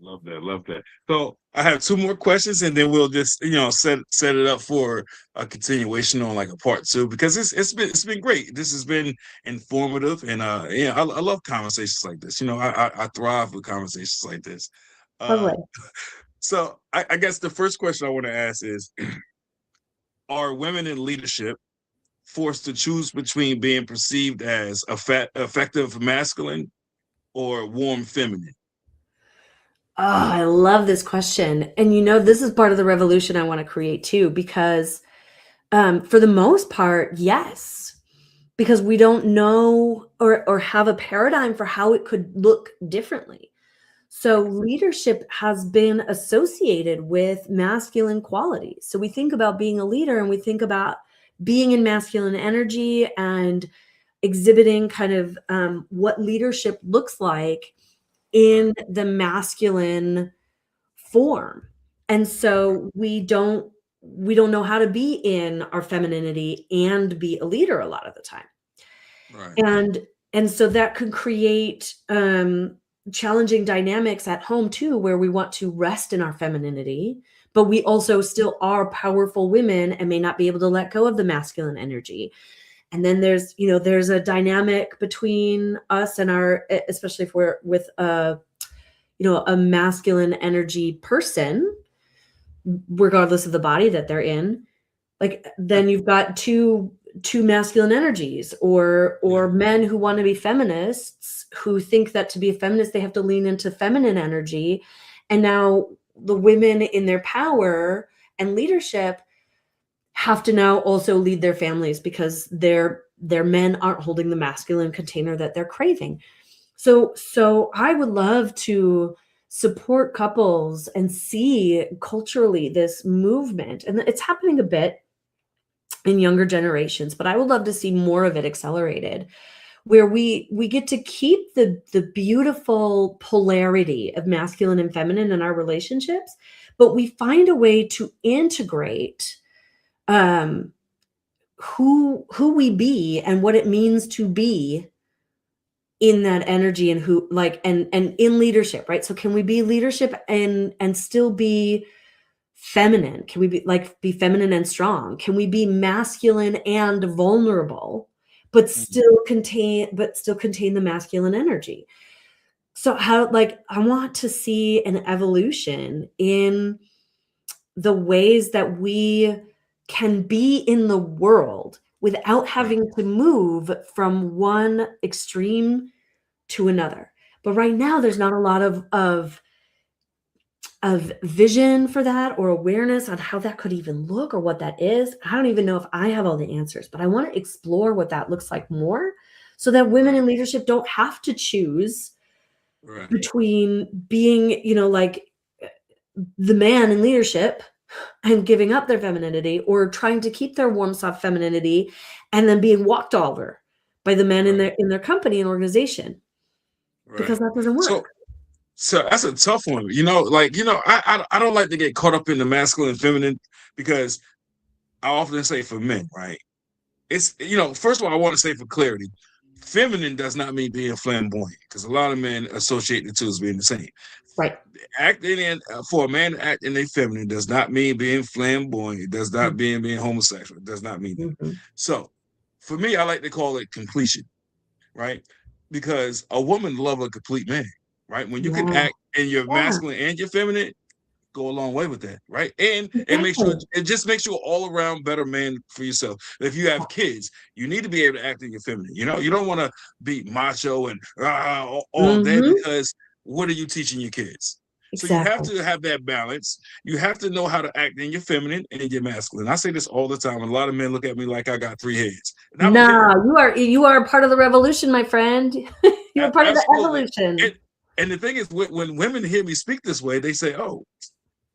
Love that. So I have two more questions, and then we'll just set it up for a continuation on like a part two, because it's been great. This has been informative, and I love conversations like this. I thrive with conversations like this. Lovely. So I guess the first question I want to ask is, are women in leadership forced to choose between being perceived as effective masculine or warm feminine? Oh, I love this question. And this is part of the revolution I want to create too, because for the most part, yes, because we don't know or have a paradigm for how it could look differently. So leadership has been associated with masculine qualities. So we think about being a leader and we think about being in masculine energy and exhibiting kind of what leadership looks like in the masculine form. And so we don't know how to be in our femininity and be a leader a lot of the time. Right. And so that could create challenging dynamics at home too, where we want to rest in our femininity, but we also still are powerful women and may not be able to let go of the masculine energy. And then there's, there's a dynamic between us and our, especially if we're with a masculine energy person, regardless of the body that they're in. Like, then you've got two masculine energies, or men who want to be feminists, who think that to be a feminist they have to lean into feminine energy. And now the women in their power and leadership have to now also lead their families because their men aren't holding the masculine container that they're craving. So I would love to support couples and see culturally this movement, and it's happening a bit in younger generations, but I would love to see more of it accelerated, where we get to keep the beautiful polarity of masculine and feminine in our relationships, but we find a way to integrate who we be and what it means to be in that energy, and who, like, and in leadership, right? So can we be leadership and still be feminine? Can we be feminine and strong? Can we be masculine and vulnerable, but still contain the masculine energy? So how, I want to see an evolution in the ways that we can be in the world without having to move from one extreme to another. But right now there's not a lot of vision for that, or awareness on how that could even look, or what that is. I don't even know if I have all the answers, but I want to explore what that looks like more, so that women in leadership don't have to choose between being, the man in leadership and giving up their femininity, or trying to keep their warm, soft femininity and then being walked over by the men in their company and organization, because that doesn't work. So that's a tough one. I don't like to get caught up in the masculine and feminine, because I often say for men, right? It's, first of all, I want to say for clarity, feminine does not mean being flamboyant, because a lot of men associate the two as being the same. Right. For a man to act in a feminine does not mean being flamboyant. It does not mean being homosexual. It does not mean that. So for me, I like to call it completion, right? Because a woman loves a complete man, right? When you can act in your masculine and your feminine, go a long way with that, right? And it just makes you an all-around better man for yourself. If you have kids, you need to be able to act in your feminine. You don't want to be macho and all day, because what are you teaching your kids? Exactly. So you have to have that balance. You have to know how to act in your feminine and in your masculine. I say this all the time, and a lot of men look at me like I got 3 heads. No, you are part of the revolution, my friend. You're part of the evolution. And the thing is, when women hear me speak this way, they say, "Oh,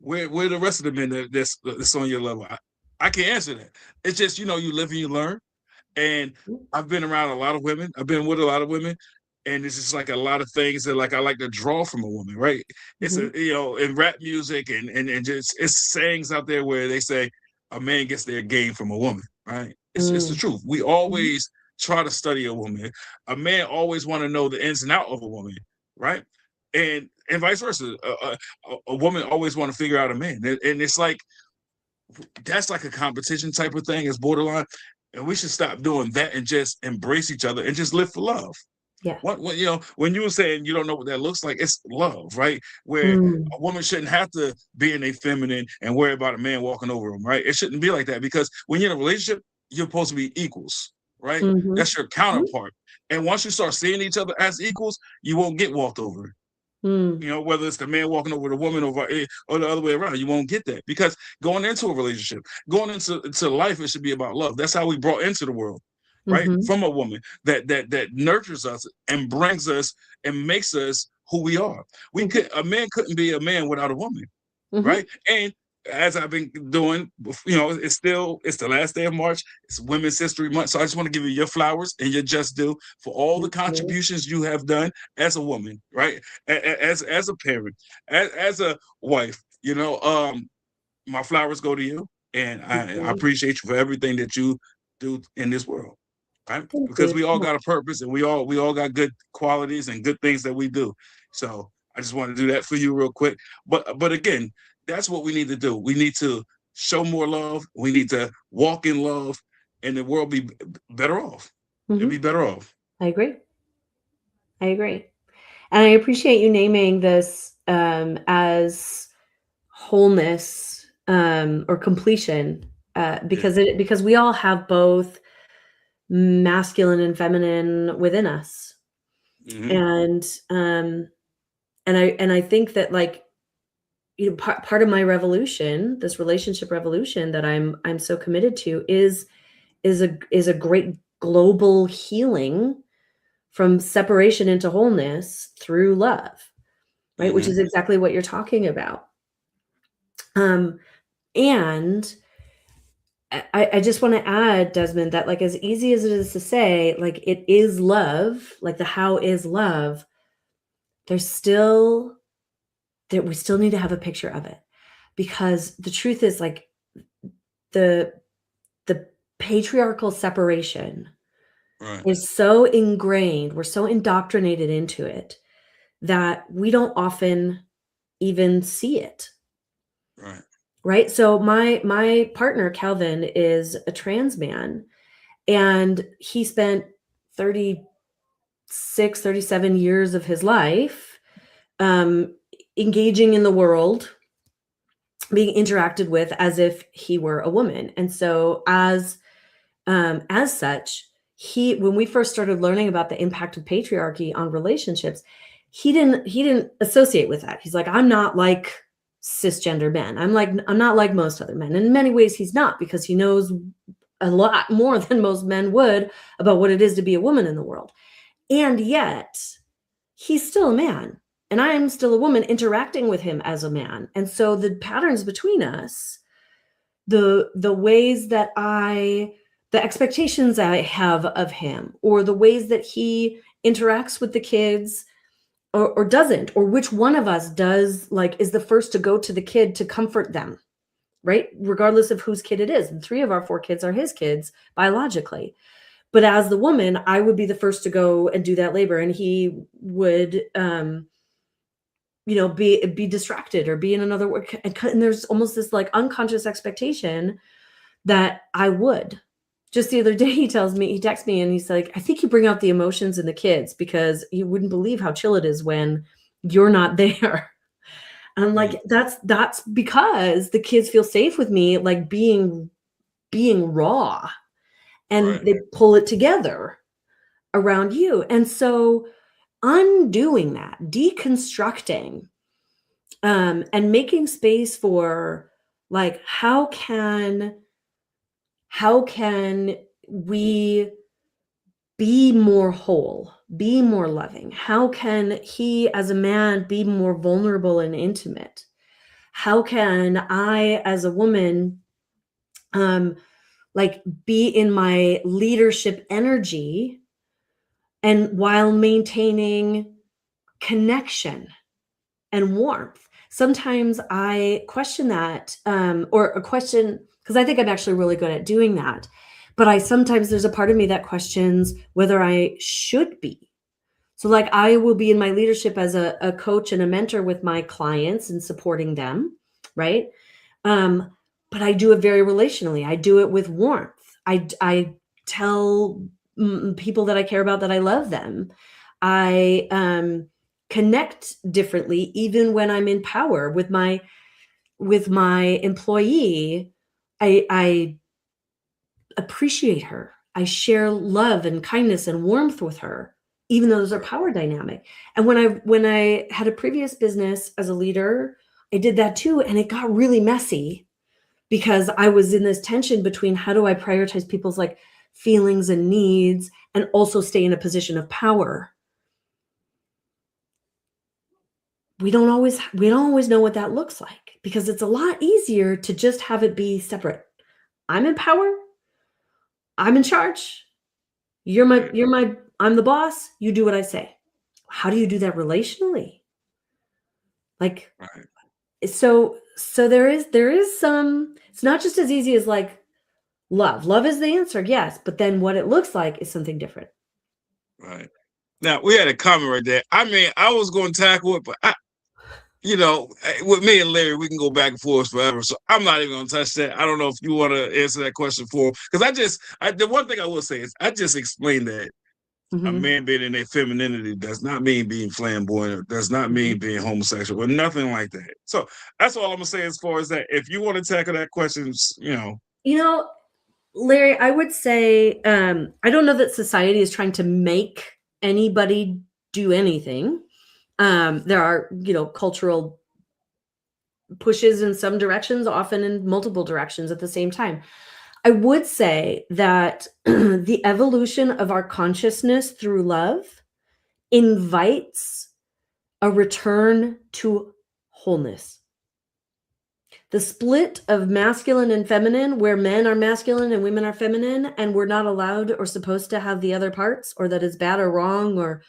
where the rest of the men that's on your level?" I can't answer that. It's just, you live and you learn. And I've been around a lot of women. I've been with a lot of women. And it's just like a lot of things that I like to draw from a woman, right? It's in rap music and just, it's sayings out there where they say a man gets their game from a woman, right? It's the truth. We always try to study a woman. A man always want to know the ins and out of a woman, right? And vice versa. A woman always want to figure out a man. And it's like, that's like a competition type of thing. It's borderline. And we should stop doing that and just embrace each other and just live for love. Yeah. When you were saying you don't know what that looks like, it's love, right? Where a woman shouldn't have to be in a feminine and worry about a man walking over them, right? It shouldn't be like that, because when you're in a relationship, you're supposed to be equals, right? That's your counterpart. And once you start seeing each other as equals, you won't get walked over. Whether it's the man walking over the woman or the other way around, you won't get that, because going into a relationship, going into life, it should be about love. That's how we brought into the world. Right, from a woman that nurtures us and brings us and makes us who we are. A man couldn't be a man without a woman, right? And as I've been doing, it's the last day of March. It's Women's History Month, so I just want to give you your flowers and your just due for all the contributions you have done as a woman, right? As a parent, as a wife. My flowers go to you, and I appreciate you for everything that you do in this world. Right? Because we all got a purpose, and we all got good qualities and good things that we do. So I just want to do that for you real quick. But again, that's what we need to do. We need to show more love. We need to walk in love, and the world be better off. It'd be better off. I agree. I agree. And I appreciate you naming this as wholeness or completion because we all have both masculine and feminine within us. And I think that, like, you know, part of my revolution, this relationship revolution that I'm so committed to is a great global healing from separation into wholeness through love, right? Which is exactly what you're talking about. And I just want to add, Desmond, that, like, as easy as it is to say, like, it is love, like the how is love, we still need to have a picture of it, because the truth is, like, the patriarchal separation is so ingrained, we're so indoctrinated into it that we don't often even see it. Right. So my partner, Calvin, is a trans man, and he spent 37 years of his life engaging in the world, being interacted with as if he were a woman. And so as such, when we first started learning about the impact of patriarchy on relationships, he didn't associate with that. He's like, I'm not like cisgender men. I'm not like most other men. And in many ways he's not, because he knows a lot more than most men would about what it is to be a woman in the world. And yet he's still a man, and I am still a woman interacting with him as a man. And so the patterns between us, the ways that the expectations I have of him, or the ways that he interacts with the kids or doesn't, or which one of us does, like, is the first to go to the kid to comfort them, right? Regardless of whose kid it is. And 3 of our 4 kids are his kids biologically. But as the woman, I would be the first to go and do that labor, and he would, be distracted or be in another work. And there's almost this, like, unconscious expectation that I would. Just the other day, he texts me and he's like, I think you bring out the emotions in the kids, because you wouldn't believe how chill it is when you're not there. And I'm like, that's because the kids feel safe with me, like, being raw, and they pull it together around you. And so undoing that, deconstructing, and making space for, like, how can we be more whole, be more loving? How can he as a man be more vulnerable and intimate? How can I as a woman like, be in my leadership energy, and while maintaining connection and warmth? Sometimes I question that, or a question, because I think I'm actually really good at doing that. But sometimes there's a part of me that questions whether I should be. So, like, I will be in my leadership as a coach and a mentor with my clients and supporting them, right? But I do it very relationally. I do it with warmth. I tell people that I care about that I love them. I connect differently, even when I'm in power with my employee. I appreciate her. I share love and kindness and warmth with her, even though there's a power dynamic. And when I had a previous business as a leader, I did that too. And it got really messy, because I was in this tension between, how do I prioritize people's, like, feelings and needs, and also stay in a position of power? We don't always know what that looks like, because it's a lot easier to just have it be separate. I'm in power. I'm in charge. I'm the boss. You do what I say. How do you do that relationally? Like, so there is some, it's not just as easy as, like, love. Love is the answer. Yes. But then what it looks like is something different. Right. Now, we had a comment right there. I mean, I was going to tackle it, but with me and Larry, we can go back and forth forever. So I'm not even going to touch that. I don't know if you want to answer that question for him. Because the one thing I will say is I just explained that a Mm-hmm. man being in their femininity does not mean being flamboyant, does not mean being homosexual, or nothing like that. So that's all I'm going to say as far as that. If you want to tackle that question, Larry, I would say I don't know that society is trying to make anybody do anything. There are, cultural pushes in some directions, often in multiple directions at the same time. I would say that the evolution of our consciousness through love invites a return to wholeness. The split of masculine and feminine, where men are masculine and women are feminine, and we're not allowed or supposed to have the other parts, or that is bad or wrong or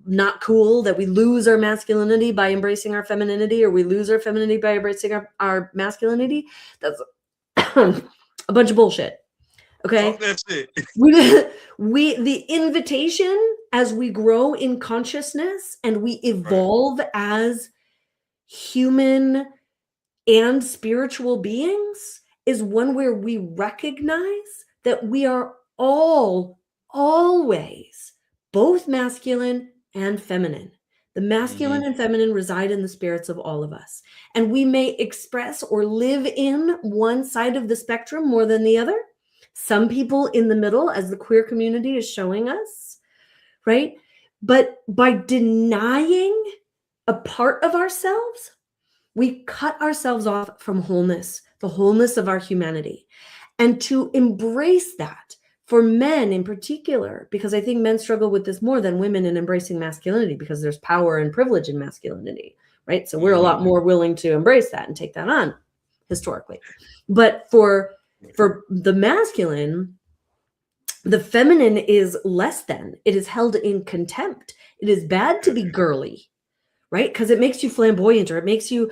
not cool, that we lose our masculinity by embracing our femininity, or we lose our femininity by embracing our masculinity. That's a bunch of bullshit. Okay. Talk that shit. The invitation as we grow in consciousness and we evolve as human and spiritual beings is one where we recognize that we are all always both masculine and feminine. The masculine and feminine reside in the spirits of all of us. And we may express or live in one side of the spectrum more than the other. Some people in the middle, as the queer community is showing us, right? But by denying a part of ourselves, we cut ourselves off from wholeness, the wholeness of our humanity. And to embrace that for men in particular, because I think men struggle with this more than women in embracing masculinity, because there's power and privilege in masculinity, right? So we're a lot more willing to embrace that and take that on historically. But for the masculine, the feminine is less than. It is held in contempt. It is bad to be girly, right? Because it makes you flamboyant, or it makes you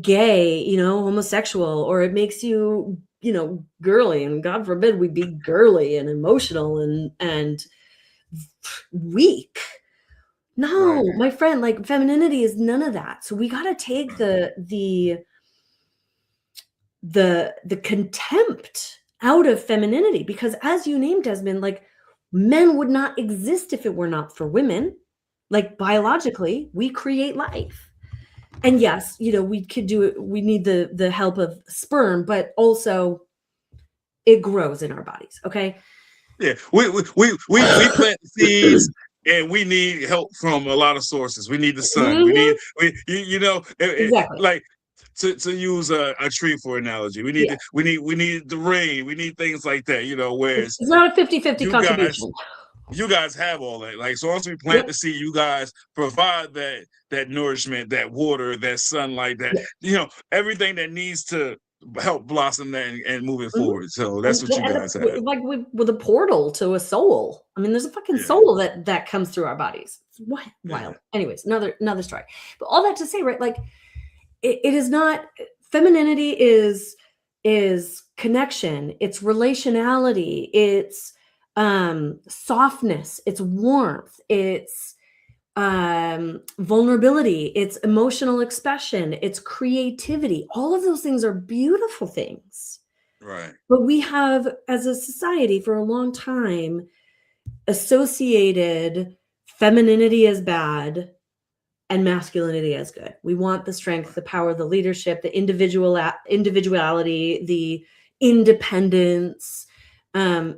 gay, homosexual, or it makes you, girly. And God forbid we be girly and emotional and weak. No, my friend, like femininity is none of that. So we got to take the contempt out of femininity, because as you named, Desmond, like men would not exist if it were not for women. Like biologically, we create life. And yes, we could do it. We need the help of sperm, but also it grows in our bodies. Okay. Yeah, we plant seeds, and we need help from a lot of sources. We need the sun. Exactly. Like to use a tree for analogy. We need the rain. We need things like that. Whereas it's not a 50-50 contribution. You guys have all that. Like, so once we plant the seed, you guys provide that nourishment, that water, that sunlight, that everything that needs to help blossom that and move it forward. So that's what you guys have. Like with a portal to a soul. I mean, there's a fucking soul that comes through our bodies. It's wild. Anyways, another story. But all that to say, right? Like, it is not, femininity is connection. It's relationality. It's softness, it's warmth, it's vulnerability, it's emotional expression, it's creativity. All of those things are beautiful things. Right. But we have, as a society, for a long time, associated femininity as bad and masculinity as good. We want the strength, the power, the leadership, the individuality, the independence.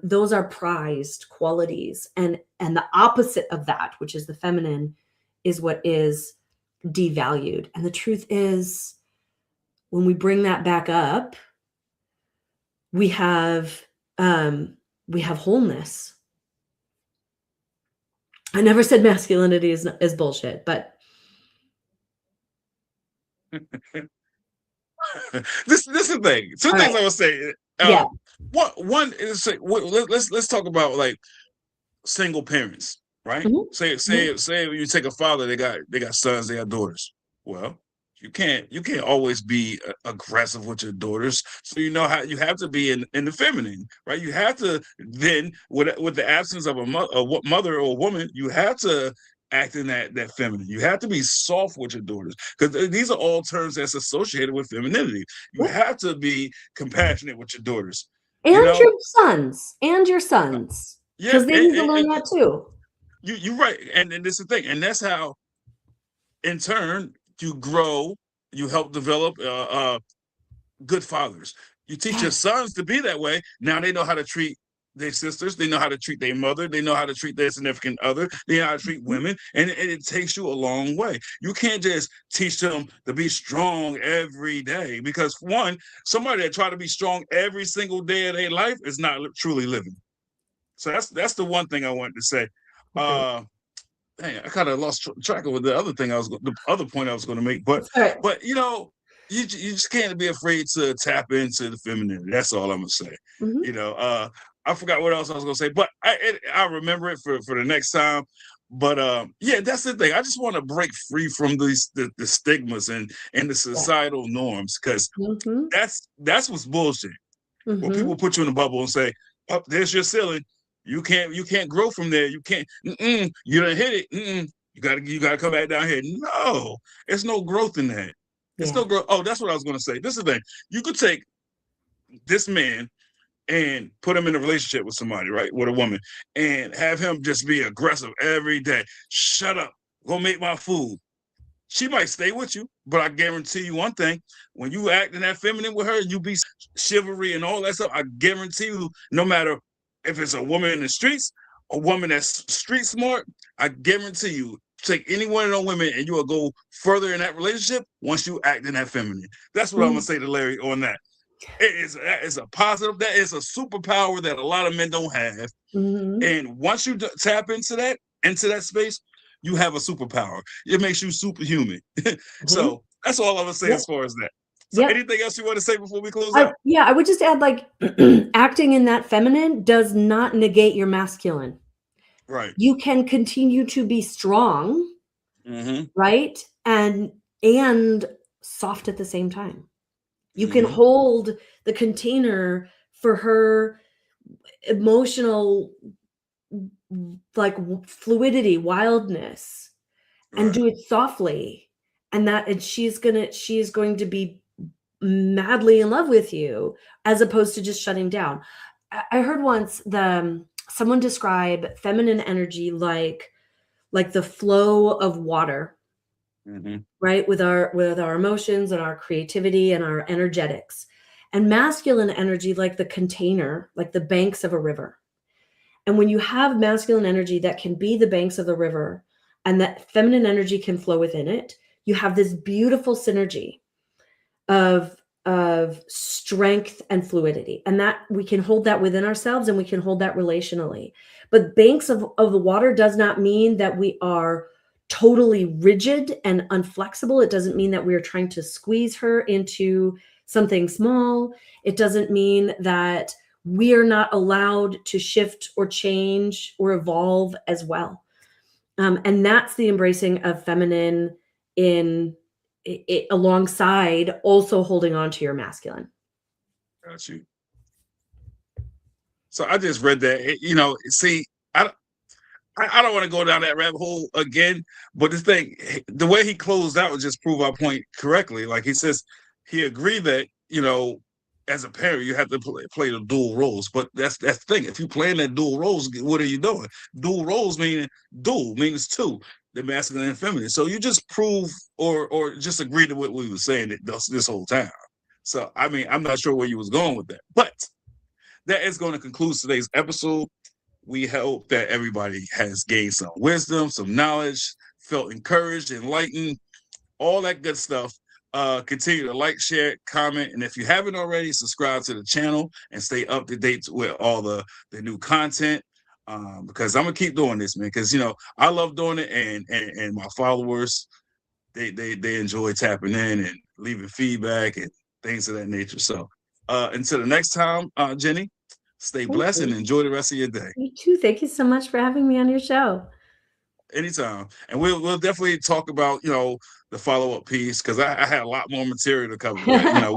Those are prized qualities, and the opposite of that, which is the feminine, is what is devalued. And the truth is, when we bring that back up, we have wholeness. I never said masculinity is bullshit, but this is the thing. Two things I would say. One is, let's talk about like single parents, right? Say you take a father, they got sons, they got daughters. Well, you can't always be aggressive with your daughters. So how you have to be in the feminine, right? You have to then, with the absence of a mother or a woman, you have to acting that feminine. You have to be soft with your daughters, because these are all terms that's associated with femininity. You Yep. have to be compassionate with your daughters. And You know, your sons, yeah, because they need to learn that too. you're right, and this is the thing, and that's how, in turn, you grow, you help develop good fathers. You teach your Yes. sons to be that way. Now they know how to treat their sisters. They know how to treat their mother. They know how to treat their significant other. They know how to treat Mhm. women. And it takes you a long way. You can't just teach them to be strong every day, because, one, somebody that try to be strong every single day of their life is not truly living. So that's the one thing I wanted to say. Agreed. Uh, Dang, I kind of lost track of the other thing the other point I was going to make. But That's all right. but you know, you just can't be afraid to tap into the femininity. That's all I'm gonna say. Mhm. You know, I forgot what else I was gonna say, but I remember it for the next time. But yeah, that's the thing. I just want to break free from the stigmas and the Yeah. societal norms, because Mhm. that's what's bullshit. When people Mhm. put you in a bubble and say, "Oh, there's your ceiling. You can't grow from there. You can't. You done hit it. You gotta come back down here." No, there's no growth in that. It's Yeah. no growth. Oh, that's what I was gonna say. This is the thing. You could take this man and put him in a relationship with somebody, right, with a woman, and have him just be aggressive every day. Shut up. Go make my food. She might stay with you, but I guarantee you one thing: when you acting that feminine with her, you be chivalry and all that stuff. I guarantee you, no matter if it's a woman in the streets, a woman that's street smart, I guarantee you, take any one of those women and you will go further in that relationship once you act in that feminine. That's what I'm gonna Mhm. say to Larry on that. It's a positive. That is a superpower that a lot of men don't have. Mhm. And once you tap into that space, you have a superpower. It makes you superhuman. Mhm. So that's all I'm gonna say Yep. as far as that. So Yep. anything else you want to say before we close out? I would just add, like, acting in that feminine does not negate your masculine. Right. You can continue to be strong, Mm-hmm. right? And soft at the same time. You can Mm-hmm. hold the container for her emotional, like, fluidity, wildness, and Right. do it softly. And she's going to be madly in love with you, as opposed to just shutting down. I heard once someone describe feminine energy like the flow of water, Mm-hmm. right? With our emotions and our creativity and our energetics. And masculine energy like the container, like the banks of a river. And when you have masculine energy that can be the banks of the river, and that feminine energy can flow within it, you have this beautiful synergy of strength and fluidity, and that we can hold that within ourselves, and we can hold that relationally. But banks of the water does not mean that we are totally rigid and unflexible. It doesn't mean that we are trying to squeeze her into something small. It doesn't mean that we are not allowed to shift or change or evolve as well. And that's the embracing of feminine in it, alongside also holding on to your masculine. Got you. So I just read that. See, I don't want to go down that rabbit hole again, but the way he closed out would just prove our point correctly. Like he says, he agreed that, as a parent, you have to play the dual roles. But that's the thing. If you're playing that dual roles, what are you doing? Dual roles dual means two, the masculine and feminine. So you just prove or just agree to what we were saying this whole time. So I mean, I'm not sure where you was going with that, but that is going to conclude today's episode. We hope that everybody has gained some wisdom, some knowledge, felt encouraged, enlightened, all that good stuff. Continue to like, share, comment, and if you haven't already, subscribe to the channel and stay up to date with all the new content. Because I'm gonna keep doing this, man. Because I love doing it, and my followers they enjoy tapping in and leaving feedback and things of that nature. So until the next time, Jeni, stay Thank blessed and you. enjoy the rest of your day. You too. Thank you so much for having me on your show. Anytime. And we'll definitely talk about, the follow-up piece, because I had a lot more material to cover. But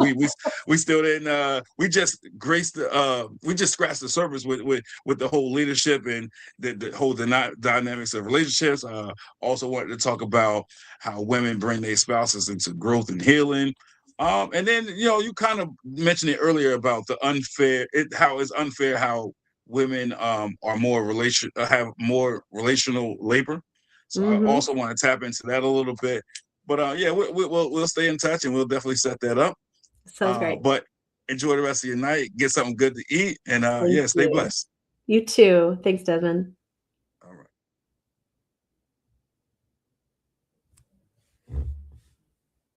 we still didn't we just scratched the surface with the whole leadership and the whole dynamics of relationships. Also wanted to talk about how women bring their spouses into growth and healing. And then you kind of mentioned it earlier about how it's unfair how women are have more relational labor. So I Mm-hmm. also want to tap into that a little bit. But yeah, we'll stay in touch and we'll definitely set that up. Sounds great. But enjoy the rest of your night. Get something good to eat, and Thank stay you. blessed. You too. Thanks, Desmond.